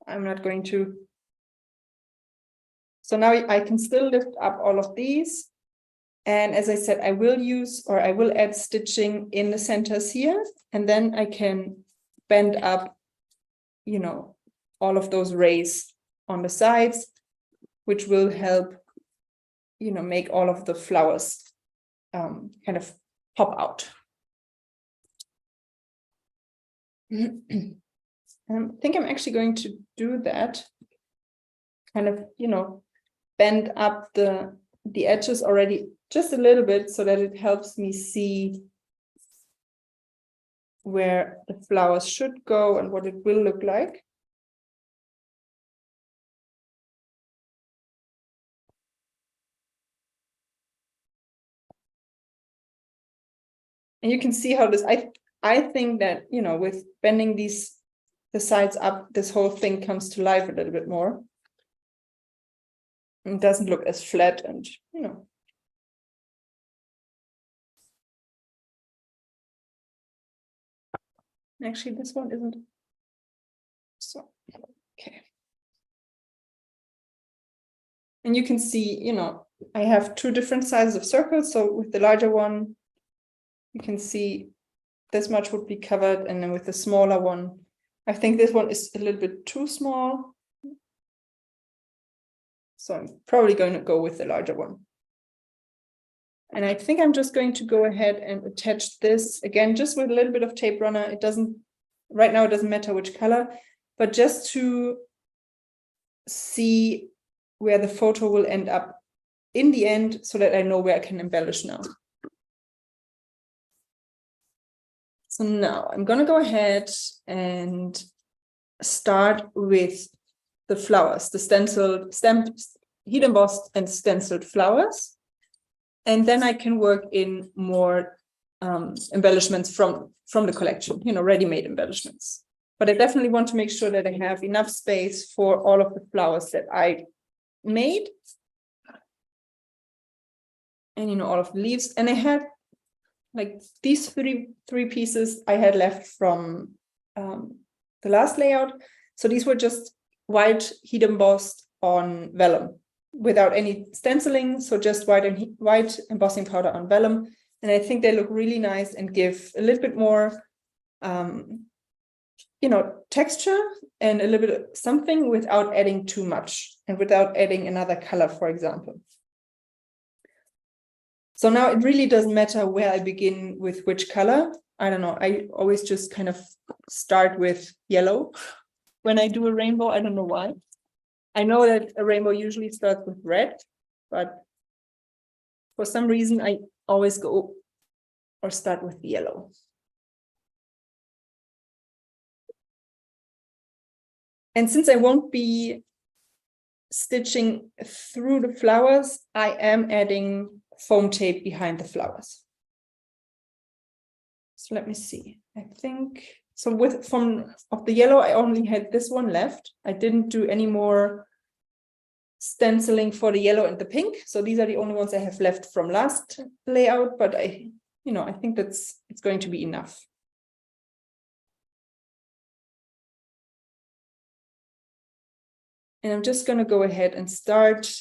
I'm not going to. So now I can still lift up all of these. And as I said, I will add stitching in the centers here. And then I can bend up, you know, all of those rays on the sides, which will help, you know, make all of the flowers kind of pop out. I think I'm actually going to do that, kind of, you know, bend up the edges already just a little bit so that it helps me see where the flowers should go and what it will look like. And you can see how this, I think that, you know, with bending the sides up, this whole thing comes to life a little bit more. It doesn't look as flat and, you know. Actually, this one isn't. So, okay. And you can see, you know, I have two different sizes of circles. So with the larger one, you can see this much would be covered. And then with the smaller one, I think this one is a little bit too small. So I'm probably going to go with the larger one. And I think I'm just going to go ahead and attach this again, just with a little bit of tape runner. It doesn't, right now it doesn't matter which color, but just to see where the photo will end up in the end so that I know where I can embellish now. So now I'm going to go ahead and start with the flowers, the stenciled, stamped, heat embossed and stenciled flowers. And then I can work in more embellishments from the collection, you know, ready-made embellishments. But I definitely want to make sure that I have enough space for all of the flowers that I made. And, you know, all of the leaves. And I had like these three pieces I had left from the last layout. So these were just white heat embossed on vellum without any stenciling. So just white embossing powder on vellum. And I think they look really nice and give a little bit more, texture and a little bit of something without adding too much and without adding another color, for example. So now it really doesn't matter where I begin with which color. I don't know. I always just kind of start with yellow when I do a rainbow. I don't know why. I know that a rainbow usually starts with red, but for some reason I always go or start with yellow. And since I won't be stitching through the flowers, I am adding foam tape behind the flowers. So let me see. I think so. From the yellow, I only had this one left. I didn't do any more stenciling for the yellow and the pink. So these are the only ones I have left from last layout. But I think it's going to be enough. And I'm just going to go ahead and start.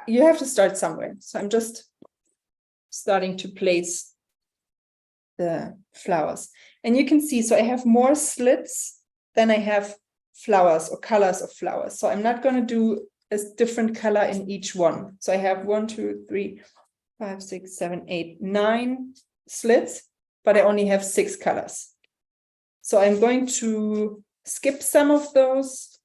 You have to start somewhere. So I'm just starting to place the flowers. And you can see, so I have more slits than I have flowers or colors of flowers. So I'm not going to do a different color in each one. So I have 1, 2, 3, 5, 6, 7, 8, 9 slits, but I only have 6 colors. So I'm going to skip some of those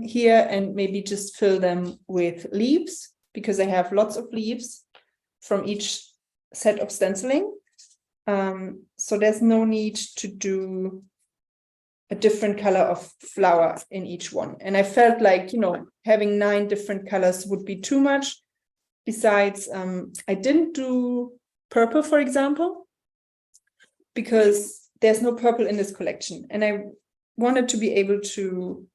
here and maybe just fill them with leaves, because I have lots of leaves from each set of stenciling. So there's no need to do a different color of flower in each one. And I felt like, having 9 different colors would be too much. Besides, I didn't do purple, for example, because there's no purple in this collection. And I wanted to be able to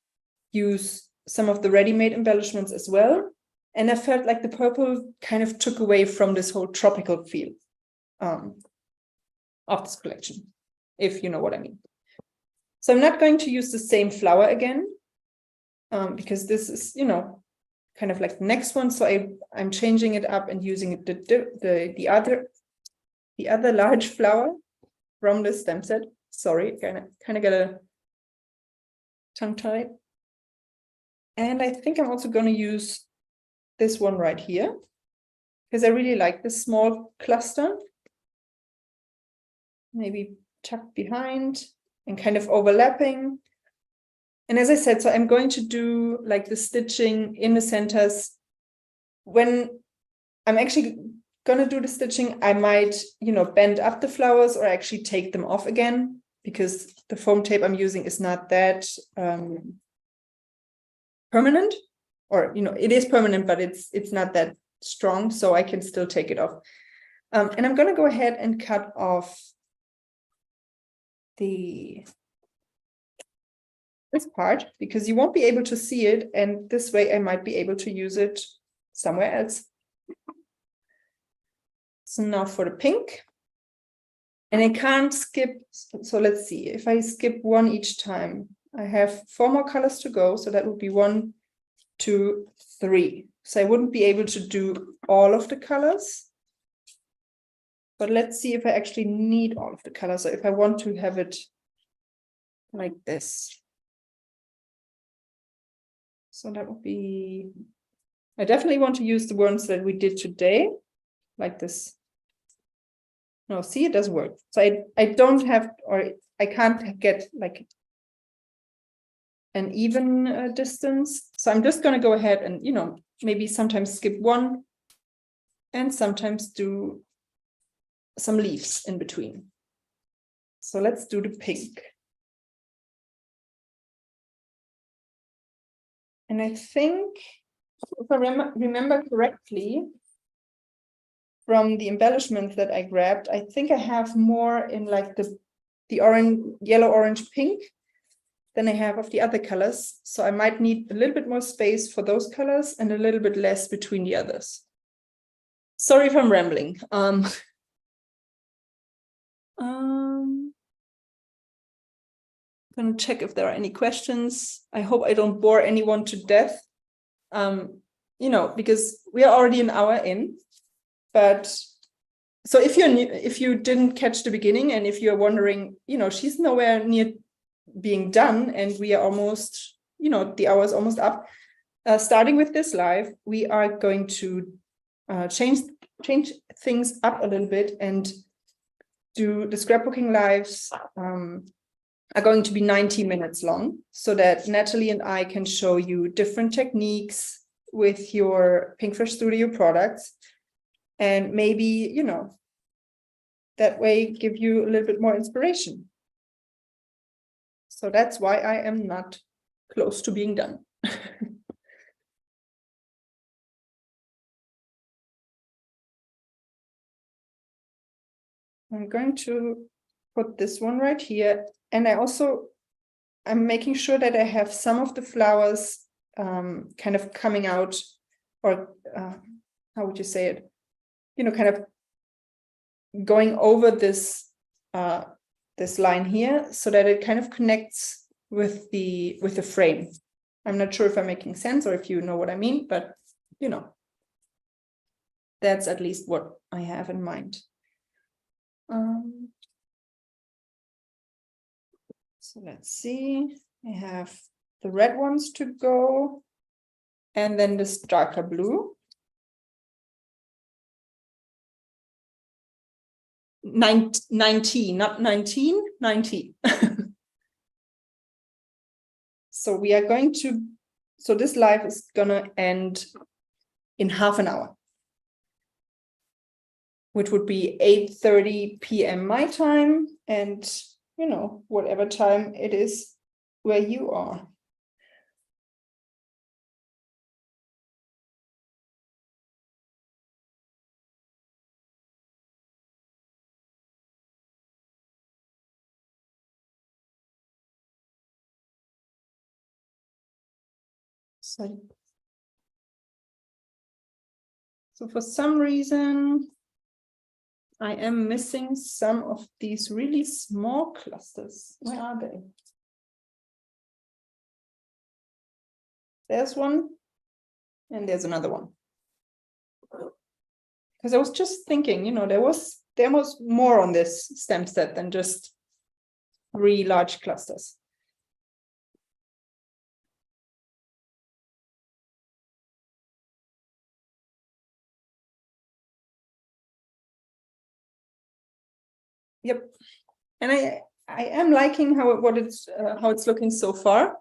use some of the ready-made embellishments as well. And I felt like the purple kind of took away from this whole tropical feel of this collection, if you know what I mean. So I'm not going to use the same flower again, because this is, kind of like the next one. So I'm changing it up and using the other large flower from the stem set. Sorry, kind of got a tongue tied. And I think I'm also going to use this one right here, because I really like this small cluster. Maybe tucked behind and kind of overlapping. And as I said, so I'm going to do like the stitching in the centers. When I'm actually going to do the stitching, I might, bend up the flowers or actually take them off again, because the foam tape I'm using is not that permanent, or, it is permanent, but it's not that strong, so I can still take it off. And I'm going to go ahead and cut off this part, because you won't be able to see it, and this way I might be able to use it somewhere else. So now for the pink, and I can't skip, so let's see, if I skip one each time, I have 4 more colors to go, so that would be 1, 2, 3. So I wouldn't be able to do all of the colors. But let's see if I actually need all of the colors, or if I want to have it like this. So that would be, I definitely want to use the ones that we did today, like this. No, see, it doesn't work. So I don't have, or I can't get like an even distance. So I'm just going to go ahead and, maybe sometimes skip one and sometimes do some leaves in between. So let's do the pink. And I think, if I remember correctly, from the embellishments that I grabbed, I think I have more in like the orange, yellow, orange, pink than I have of the other colors. So I might need a little bit more space for those colors and a little bit less between the others. Sorry if I'm rambling. gonna check if there are any questions. I hope I don't bore anyone to death. You know, because we are already an hour in, but so if you're new, if you didn't catch the beginning, and if you're wondering, you know, she's nowhere near being done, and we are almost, you know, the hour is almost up. Starting with this live, we are going to change things up a little bit and do the scrapbooking lives are going to be 90 minutes long, so that Natalie and I can show you different techniques with your Pinkfresh Studio products, and maybe, you know, that way give you a little bit more inspiration. So that's why I am not close to being done. I'm going to put this one right here. And I'm making sure that I have some of the flowers kind of coming out, or how would you say it? You know, kind of going over this this line here, so that it kind of connects with the frame. I'm not sure if I'm making sense or if you know what I mean, but you know, that's at least what I have in mind. So let's see, I have the red ones to go, and then this darker blue. 19, not 19, 19. So we are going to, so this live is gonna end in half an hour, which would be 8:30 p.m. my time, and you know, whatever time it is where you are. So for some reason, I am missing some of these really small clusters. Where are they? There's one, and there's another one. Because I was just thinking, you know, there was more on this stem set than just 3 large clusters. Yep, and I am liking how it's looking so far.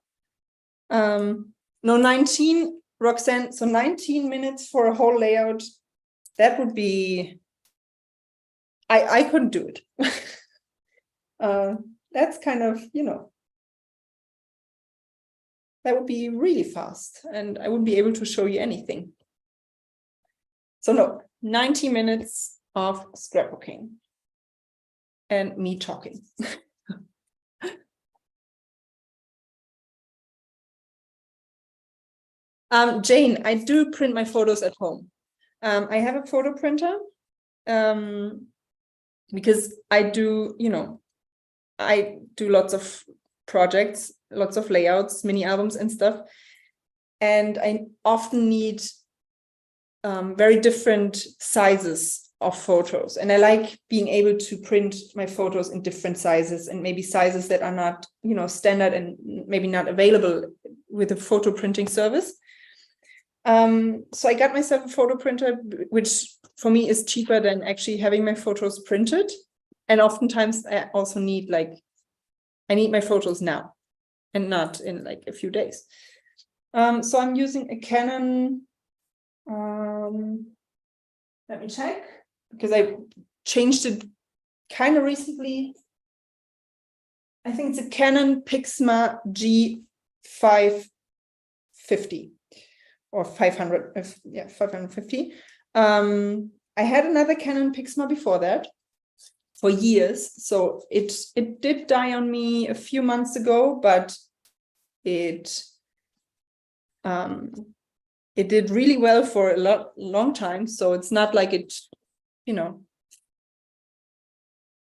No, 19, Roxanne. So 19 minutes for a whole layout. That would be. I couldn't do it. That's kind of, you know, that would be really fast, and I wouldn't be able to show you anything. So no, 90 minutes of scrapbooking. And me talking. Jane, I do print my photos at home. I have a photo printer because I do, you know, I do lots of projects, lots of layouts, mini albums and stuff. And I often need very different sizes of photos, and I like being able to print my photos in different sizes, and maybe sizes that are not, you know, standard and maybe not available with a photo printing service. So I got myself a photo printer, which for me is cheaper than actually having my photos printed. And oftentimes I also need, like, I need my photos now and not in like a few days. So I'm using a Canon, let me check, because I changed it kind of recently. I think it's a Canon Pixma G550 or 500, yeah, 550. I had another Canon Pixma before that for years, so it did die on me a few months ago, but it did really well for a long time. So it's not like it, you know,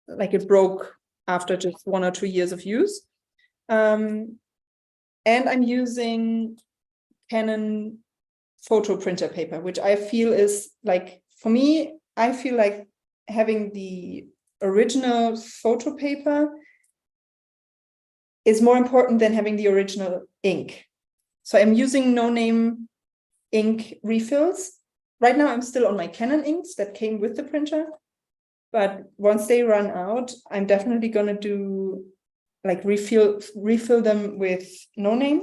like it broke after just 1 or 2 years of use. And I'm using Canon photo printer paper, which I feel is like, for me, I feel like having the original photo paper is more important than having the original ink. So I'm using no-name ink refills. Right now, I'm still on my Canon inks that came with the printer. But once they run out, I'm definitely going to do like refill them with no-name,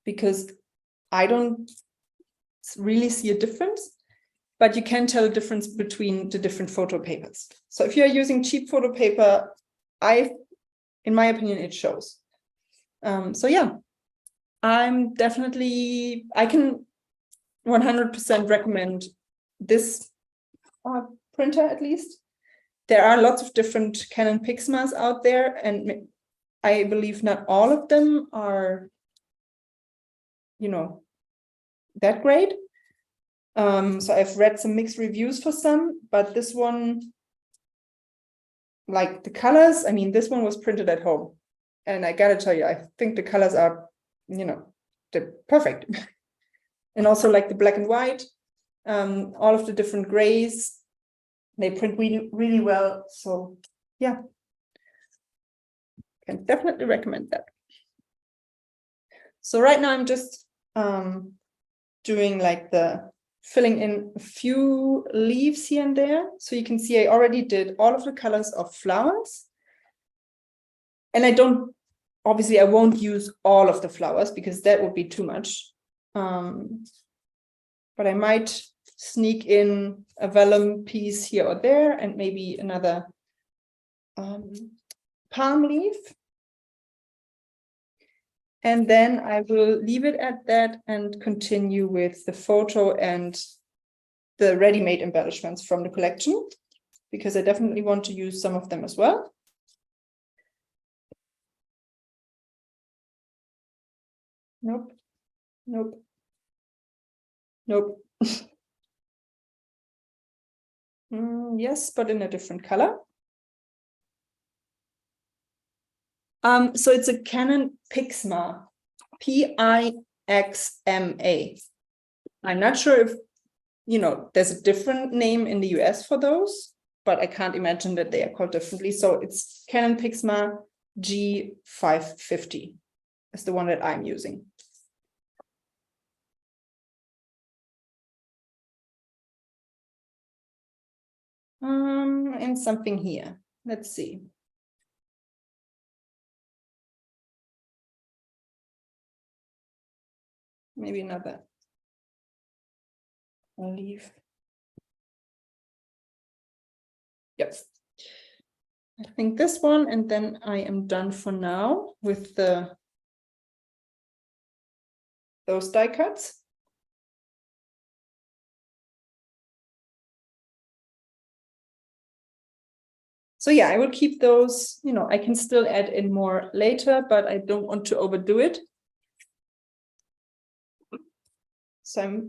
because I don't really see a difference, but you can tell a difference between the different photo papers. So if you're using cheap photo paper, in my opinion, it shows. So yeah, I can 100% recommend this printer at least. There are lots of different Canon Pixmas out there, and I believe not all of them are, that great. So I've read some mixed reviews for some, but this one, like the colors, I mean, this one was printed at home. And I gotta tell you, I think the colors are, they're perfect. And also like the black and white, all of the different grays, they print really, really well. So yeah, can definitely recommend that. So right now I'm just doing like the filling in a few leaves here and there. So you can see I already did all of the colors of flowers. And obviously I won't use all of the flowers because that would be too much. But I might sneak in a vellum piece here or there, and maybe another palm leaf. And then I will leave it at that and continue with the photo and the ready-made embellishments from the collection, because I definitely want to use some of them as well. Nope. Yes, but in a different color. So it's a Canon Pixma, Pixma. I'm not sure if, there's a different name in the US for those, but I can't imagine that they are called differently. So it's Canon Pixma G550 is the one that I'm using. And something here. Let's see. Maybe another leaf. Yep. I think this one, and then I am done for now with those die cuts. So yeah, I will keep those, I can still add in more later, but I don't want to overdo it. So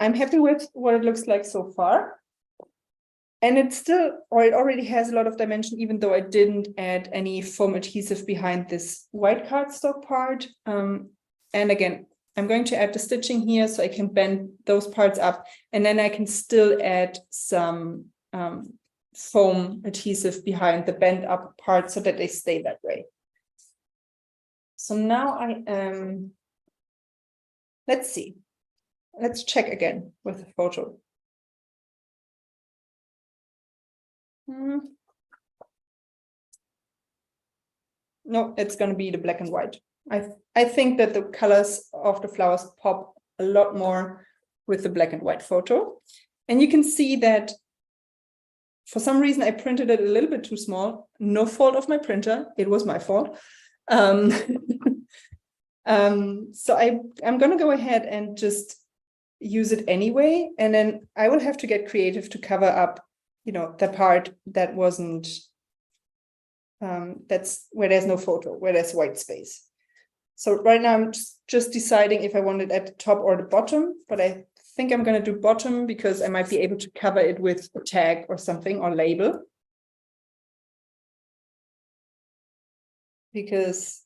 I'm happy with what it looks like so far. And it already has a lot of dimension, even though I didn't add any foam adhesive behind this white cardstock part. And again, I'm going to add the stitching here so I can bend those parts up, and then I can still add some foam adhesive behind the bent up part so that they stay that way. So now I am, let's see. Let's check again with the photo. No, it's going to be the black and white. I think that the colors of the flowers pop a lot more with the black and white photo. And you can see that for some reason I printed it a little bit too small. No fault of my printer. It was my fault. So I'm going to go ahead and just use it anyway. And then I will have to get creative to cover up, the part that wasn't, that's where there's no photo, where there's white space. So right now I'm just deciding if I want it at the top or the bottom, but I think I'm going to do bottom because I might be able to cover it with a tag or something, or label. Because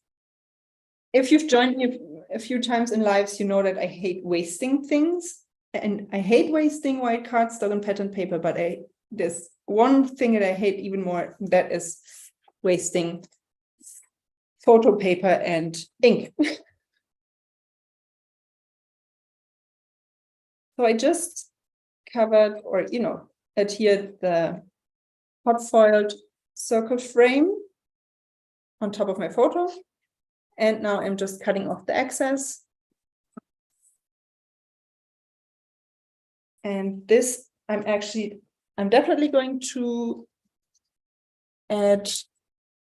if you've joined me a few times in lives, you know that I hate wasting things, and I hate wasting white cardstock and pattern paper, but there's one thing that I hate even more, that is wasting photo paper and ink. So I just covered, or adhered the hot foiled circle frame on top of my photo. And now I'm just cutting off the excess. And this, I'm definitely going to add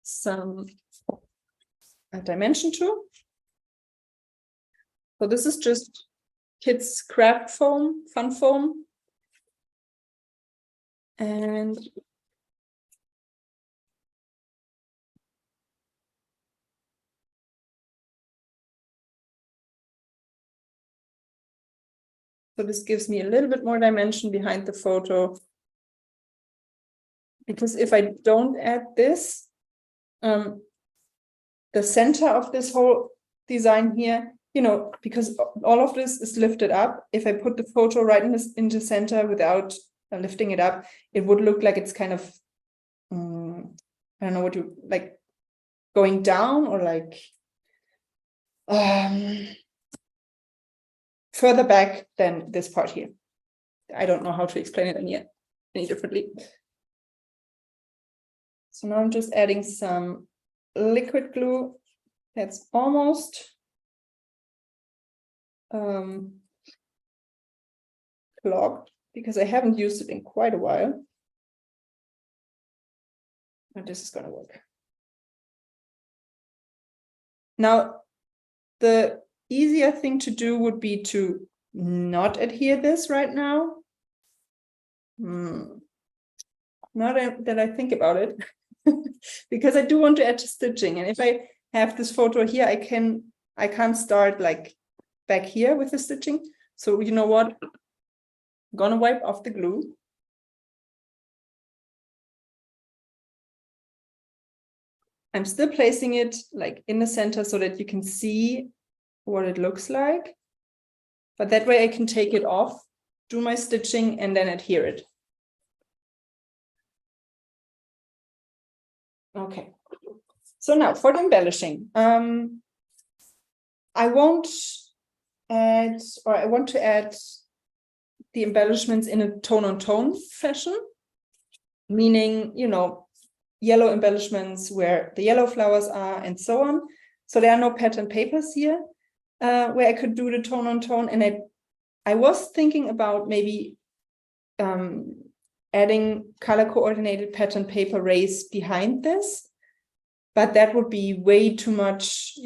some dimension to. So this is just kids craft foam, fun foam. And so this gives me a little bit more dimension behind the photo. Because if I don't add this, the center of this whole design here, because all of this is lifted up, if I put the photo right in the center without lifting it up, it would look like it's kind of, I don't know what you like, going down, or like further back than this part here. I don't know how to explain it any differently. So now I'm just adding some liquid glue that's almost clogged, because I haven't used it in quite a while. But this is going to work. Now, the easier thing to do would be to not adhere this right now. Now that I think about it, because I do want to add stitching, and if I have this photo here, I can't start like back here with the stitching. So you know what? I'm gonna wipe off the glue. I'm still placing it like in the center so that you can see what it looks like. But that way I can take it off, do my stitching, and then adhere it. Okay. So now for the embellishing, I want to add the embellishments in a tone-on-tone fashion, meaning, yellow embellishments where the yellow flowers are and so on. So there are no pattern papers here where I could do the tone-on-tone. And I was thinking about maybe adding color-coordinated pattern paper rays behind this, but that would be way too much.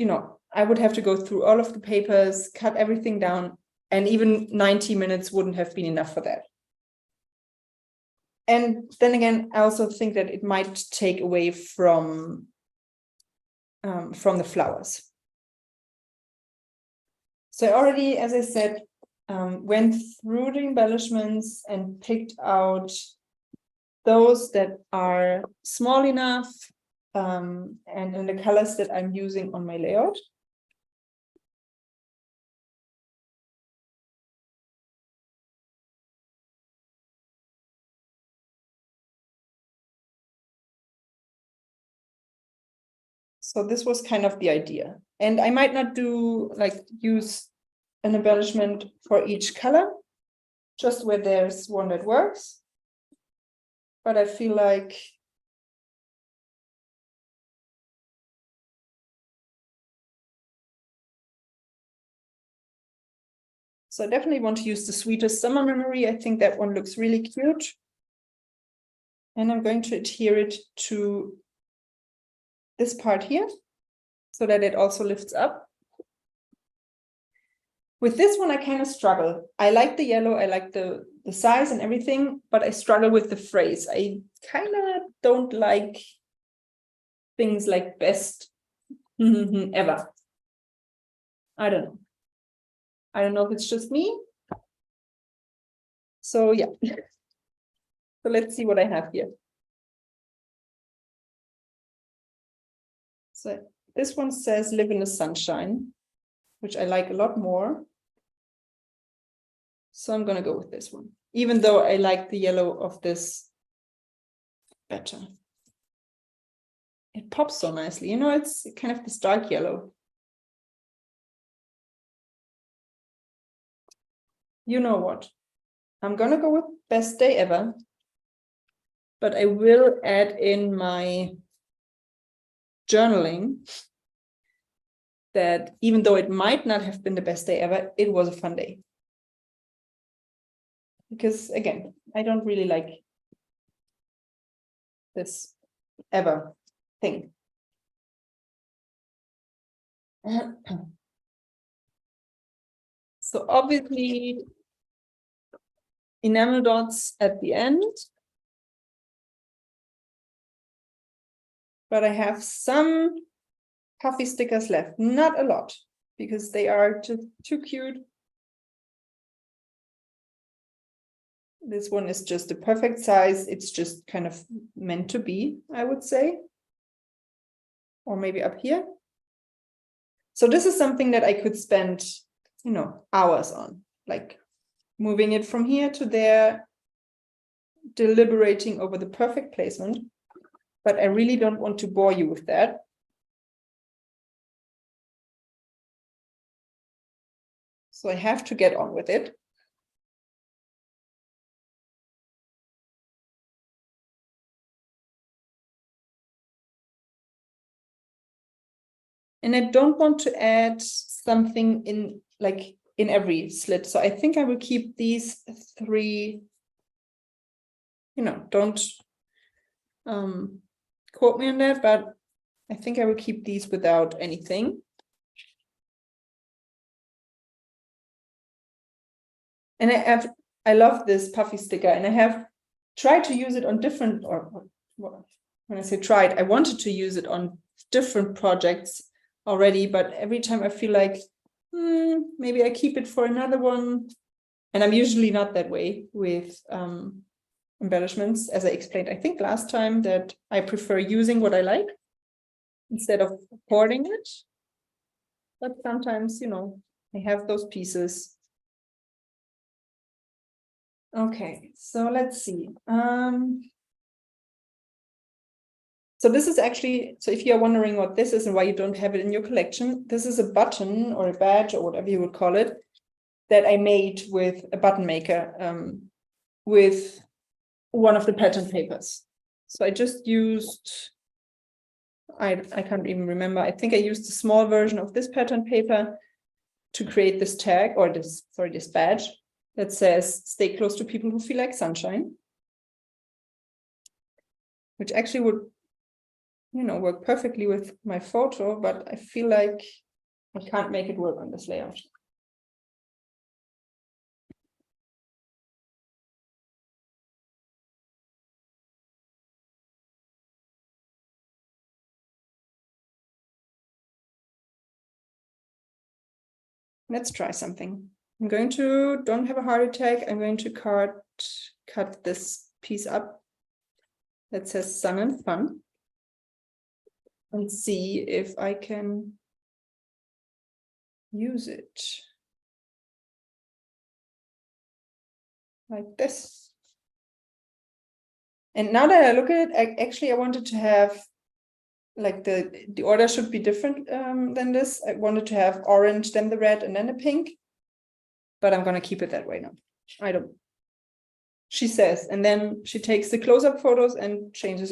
I would have to go through all of the papers, cut everything down, and even 90 minutes wouldn't have been enough for that. And then again, I also think that it might take away from the flowers. So I already, as I said, went through the embellishments and picked out those that are small enough and in the colors that I'm using on my layout. So this was kind of the idea. And I might not use an embellishment for each color, just where there's one that works. But I feel like so I definitely want to use the Sweetest Summer Memory. I think that one looks really cute. And I'm going to adhere it to this part here so that it also lifts up. With this one, I kind of struggle. I like the yellow, I like the size and everything, but I struggle with the phrase. I kind of don't like things like best ever. I don't know. I don't know if it's just me. So yeah. So let's see what I have here. So This one says live in the sunshine, which I like a lot more. So I'm going to go with this one, even though I like the yellow of this better. It pops so nicely. You know, it's kind of this dark yellow. You know what? I'm going to go with best day ever. But I will add in my journaling that even though it might not have been the best day ever, it was a fun day. Because again, I don't really like this ever thing. So obviously, enamel dots at the end. But I have some puffy stickers left, not a lot, because they are just too cute. This one is just the perfect size. It's just kind of meant to be, I would say. Or maybe up here. So this is something that I could spend, you know, hours on, like moving it from here to there, deliberating over the perfect placement. But I really don't want to bore you with that. So I have to get on with it. And I don't want to add something in like in every slit. So I think I will keep these three, you know, don't quote me on that, but I think I will keep these without anything. And I love this puffy sticker, and I have tried to use it on different, or when I say tried, I wanted to use it on different projects already, but every time I feel like maybe I keep it for another one. And I'm usually not that way with embellishments, as I explained, I think last time, that I prefer using what I like instead of hoarding it. But sometimes, you know, I have those pieces. Okay, so let's see. So this is actually, so if you're wondering what this is and why you don't have it in your collection, this is a button or a badge or whatever you would call it that I made with a button maker with one of the pattern papers. So I just used, I can't even remember. I think I used a small version of this pattern paper to create this tag, or this badge that says stay close to people who feel like sunshine, which actually would, you know, work perfectly with my photo, but I feel like I can't make it work on this layout. Let's try something. I'm going to, don't have a heart attack, I'm going to cut this piece up that says sun and fun and see if I can use it like this. And now that I look at it, I wanted to have, like the order should be different than this. I wanted to have orange, then the red, and then the pink. But I'm going to keep it that way now. I don't. She says, and then she takes the close-up photos and changes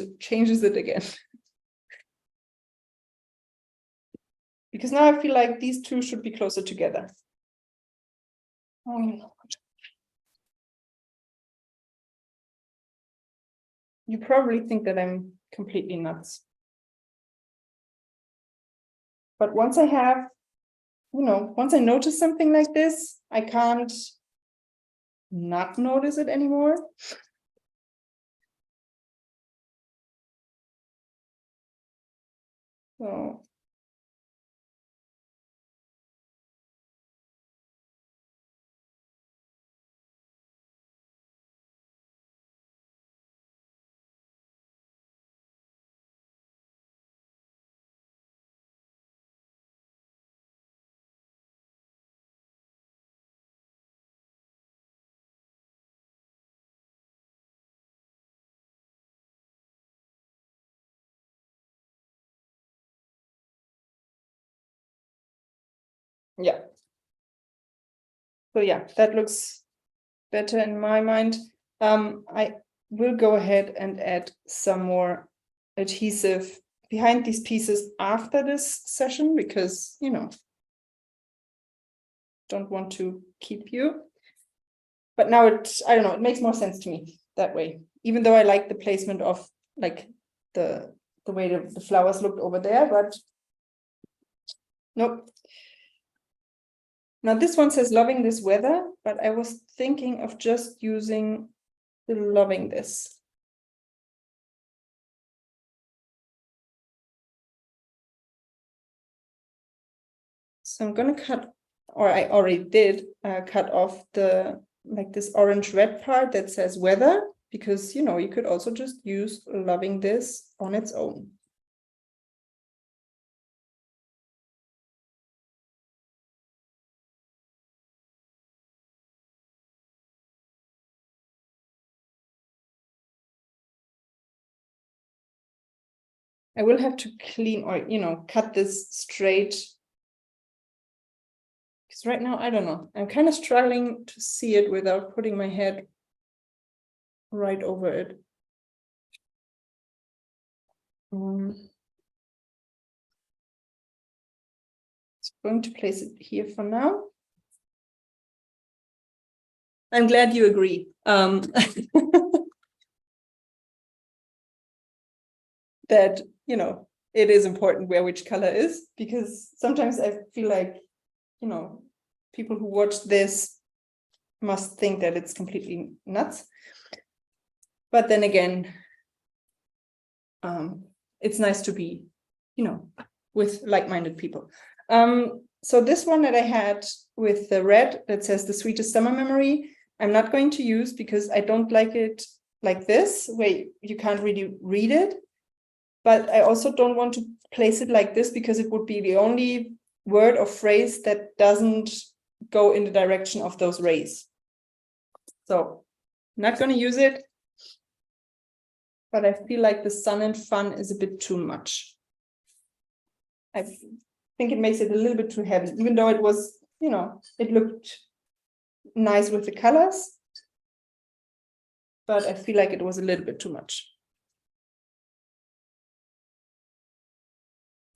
it again. Because now I feel like these two should be closer together. Oh, you probably think that I'm completely nuts. But once I have, you know, once I notice something like this, I can't not notice it anymore. So Yeah. So yeah, that looks better in my mind. I will go ahead and add some more adhesive behind these pieces after this session because, you know, don't want to keep you. But now I don't know, it makes more sense to me that way, even though I like the placement of like the way the flowers looked over there, but nope. Now this one says loving this weather, but I was thinking of just using the loving this. So I'm gonna cut, or I already did cut off the like this orange red part that says weather, because you know you could also just use loving this on its own. I will have to clean or, you know, cut this straight. Because right now, I don't know. I'm kind of struggling to see it without putting my head right over it. It's going to place it here for now. I'm glad you agree. That, you know, it is important where which color is, because sometimes I feel like, you know, people who watch this must think that it's completely nuts. But then again, it's nice to be, you know, with like-minded people. So this one that I had with the red that says the sweetest summer memory, I'm not going to use because I don't like it like this, where you can't really read it. But I also don't want to place it like this because it would be the only word or phrase that doesn't go in the direction of those rays. So I'm not going to use it, but I feel like the sun and fun is a bit too much. I think it makes it a little bit too heavy, even though it was, you know, it looked nice with the colors, but I feel like it was a little bit too much.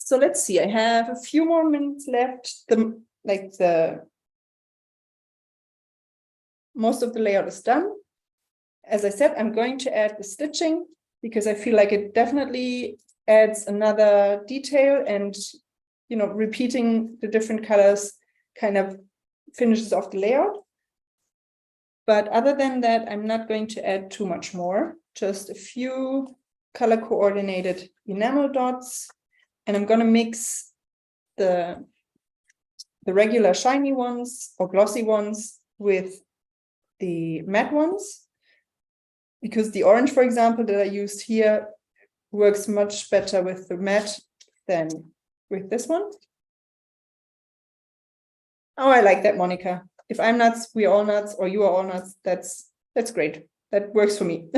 So let's see, I have a few more minutes left. Most of the layout is done. As I said, I'm going to add the stitching because I feel like it definitely adds another detail, and, you know, repeating the different colors kind of finishes off the layout. But other than that, I'm not going to add too much more, just a few color coordinated enamel dots. And I'm going to mix the regular shiny ones or glossy ones with the matte ones, because the orange, for example, that I used here works much better with the matte than with this one. Oh, I like that, Monica. If I'm nuts, we're all nuts, or you are all nuts, that's great. That works for me.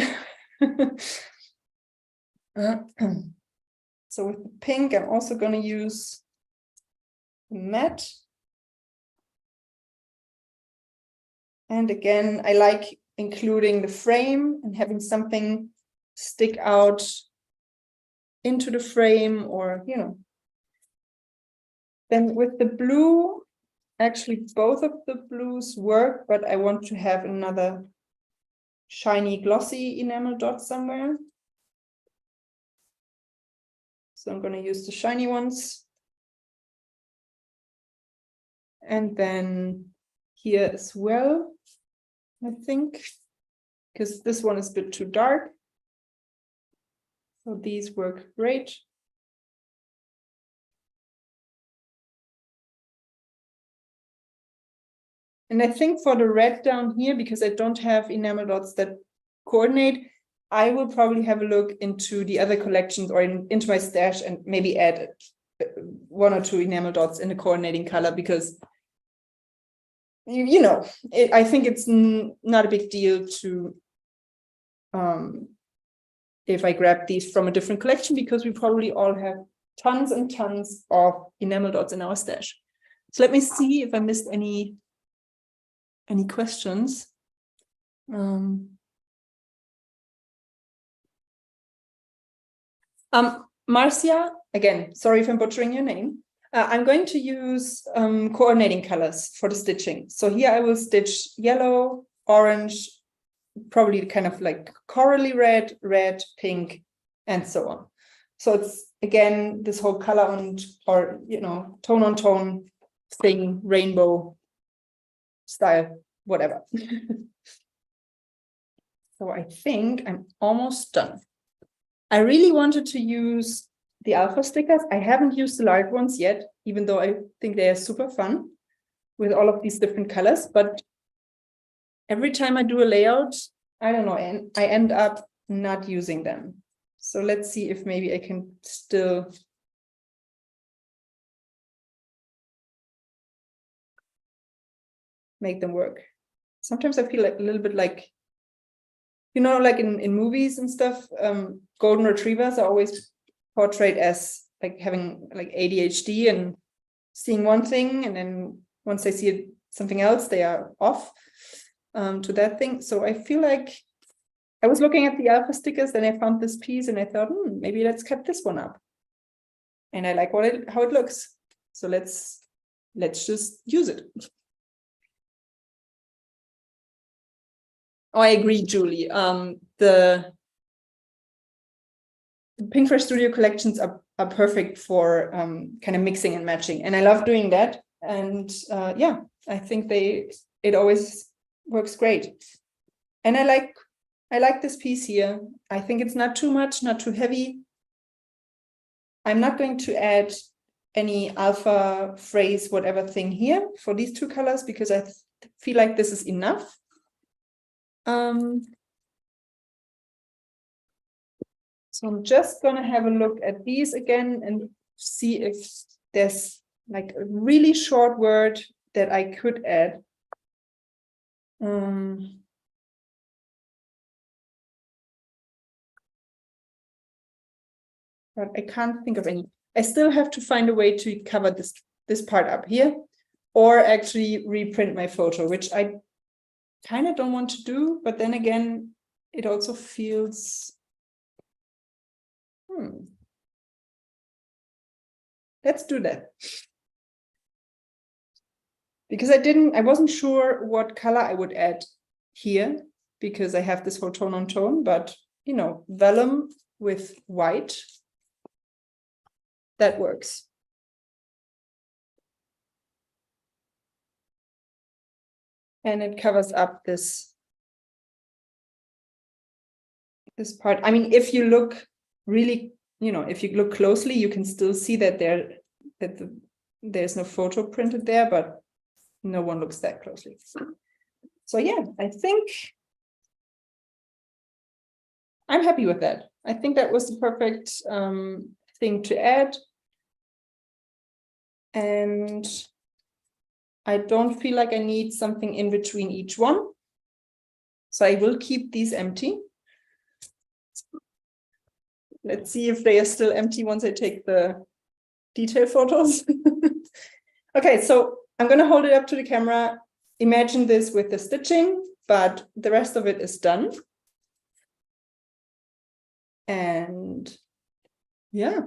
So with the pink, I'm also going to use matte. And again, I like including the frame and having something stick out into the frame, or, you know. Then with the blue, actually both of the blues work, but I want to have another shiny glossy enamel dot somewhere. So I'm going to use the shiny ones. And then here as well, I think, because this one is a bit too dark. So these work great. And I think for the red down here, because I don't have enamel dots that coordinate, I will probably have a look into the other collections or into my stash and maybe add 1 or 2 enamel dots in the coordinating color, because, you know, I think it's not a big deal to, if I grab these from a different collection, because we probably all have tons and tons of enamel dots in our stash. So let me see if I missed any questions. Marcia, again, sorry if I'm butchering your name. I'm going to use coordinating colors for the stitching. So here I will stitch yellow, orange, probably kind of like corally red, red, pink, and so on. So it's, again, this whole color on, or, you know, tone on tone thing, rainbow style, whatever. So I think I'm almost done. I really wanted to use the alpha stickers. I haven't used the large ones yet, even though I think they are super fun with all of these different colors. But every time I do a layout, I don't know, and I end up not using them. So let's see if maybe I can still make them work. Sometimes I feel like a little bit like, you know, like in movies and stuff, golden retrievers are always portrayed as like having like ADHD and seeing one thing, and then once they see something else, they are off to that thing. So I feel like I was looking at the alpha stickers, then I found this piece and I thought, maybe let's cut this one up. And I like how it looks. So let's just use it. Oh, I agree, Julie. The Pinkfresh Studio collections are perfect for kind of mixing and matching. And I love doing that. And yeah, I think it always works great. And I like this piece here. I think it's not too much, not too heavy. I'm not going to add any alpha phrase, whatever thing here for these two colors, because I feel like this is enough. So I'm just going to have a look at these again and see if there's like a really short word that I could add. But I can't think of any. I still have to find a way to cover this part up here, or actually reprint my photo, which I kind of don't want to do, but then again, it also feels, let's do that. Because I wasn't sure what color I would add here, because I have this whole tone on tone, but you know, vellum with white, that works. And it covers up this part. I mean, if you look really, you know, if you look closely, you can still see that there's no photo printed there, but no one looks that closely. So yeah, I think I'm happy with that. I think that was the perfect thing to add. And I don't feel like I need something in between each one. So I will keep these empty. Let's see if they are still empty once I take the detail photos. Okay, so I'm going to hold it up to the camera. Imagine this with the stitching, but the rest of it is done. And yeah,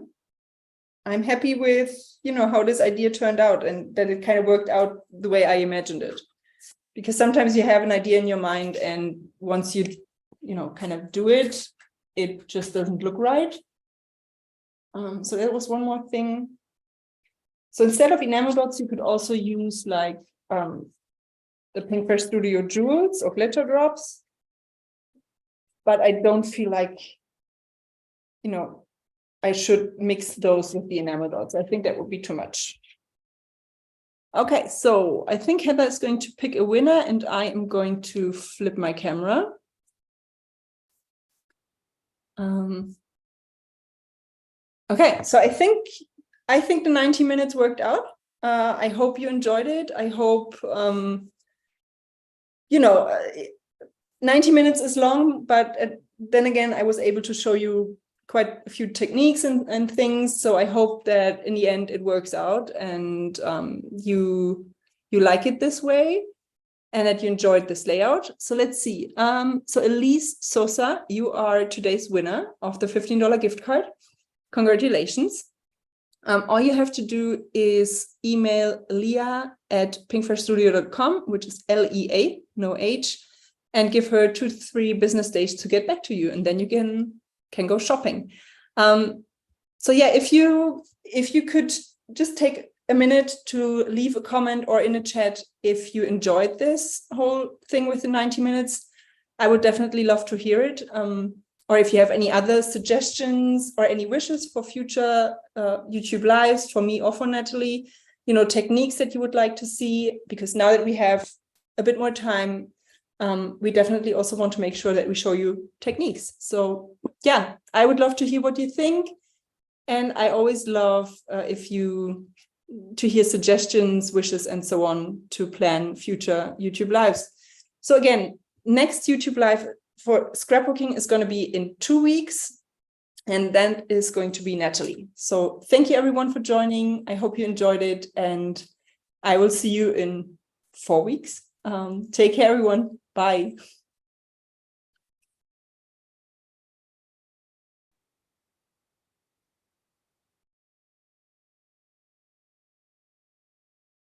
I'm happy with, you know, how this idea turned out and that it kind of worked out the way I imagined it. Because sometimes you have an idea in your mind and once you know, kind of do it, it just doesn't look right. So that was one more thing. So instead of enamel dots, you could also use like the Pinkfresh Studio jewels or glitter drops. But I don't feel like, you know, I should mix those with the enamel dots. I think that would be too much. Okay, so I think Heather is going to pick a winner and I am going to flip my camera. Okay, so I think the 90 minutes worked out. I hope you enjoyed it. I hope, you know, 90 minutes is long, but then again, I was able to show you quite a few techniques and things. So I hope that in the end it works out and you like it this way and that you enjoyed this layout. So let's see. So Elise Sosa, you are today's winner of the $15 gift card. Congratulations. All you have to do is email leah@pinkfreshstudio.com, which is LEA, no H, and give her 2 to 3 business days to get back to you, and then you can go shopping. So yeah, if you could just take a minute to leave a comment or in a chat if you enjoyed this whole thing within 90 minutes, I would definitely love to hear it. Or if you have any other suggestions or any wishes for future YouTube lives for me or for Natalie, techniques that you would like to see, because now that we have a bit more time, we definitely also want to make sure that we show you techniques. So yeah, I would love to hear what you think. And I always love to hear suggestions, wishes, and so on to plan future YouTube lives. So again, next YouTube live for scrapbooking is going to be in 2 weeks, and that is going to be Natalie. So thank you everyone for joining. I hope you enjoyed it, and I will see you in 4 weeks. Take care, everyone. Bye.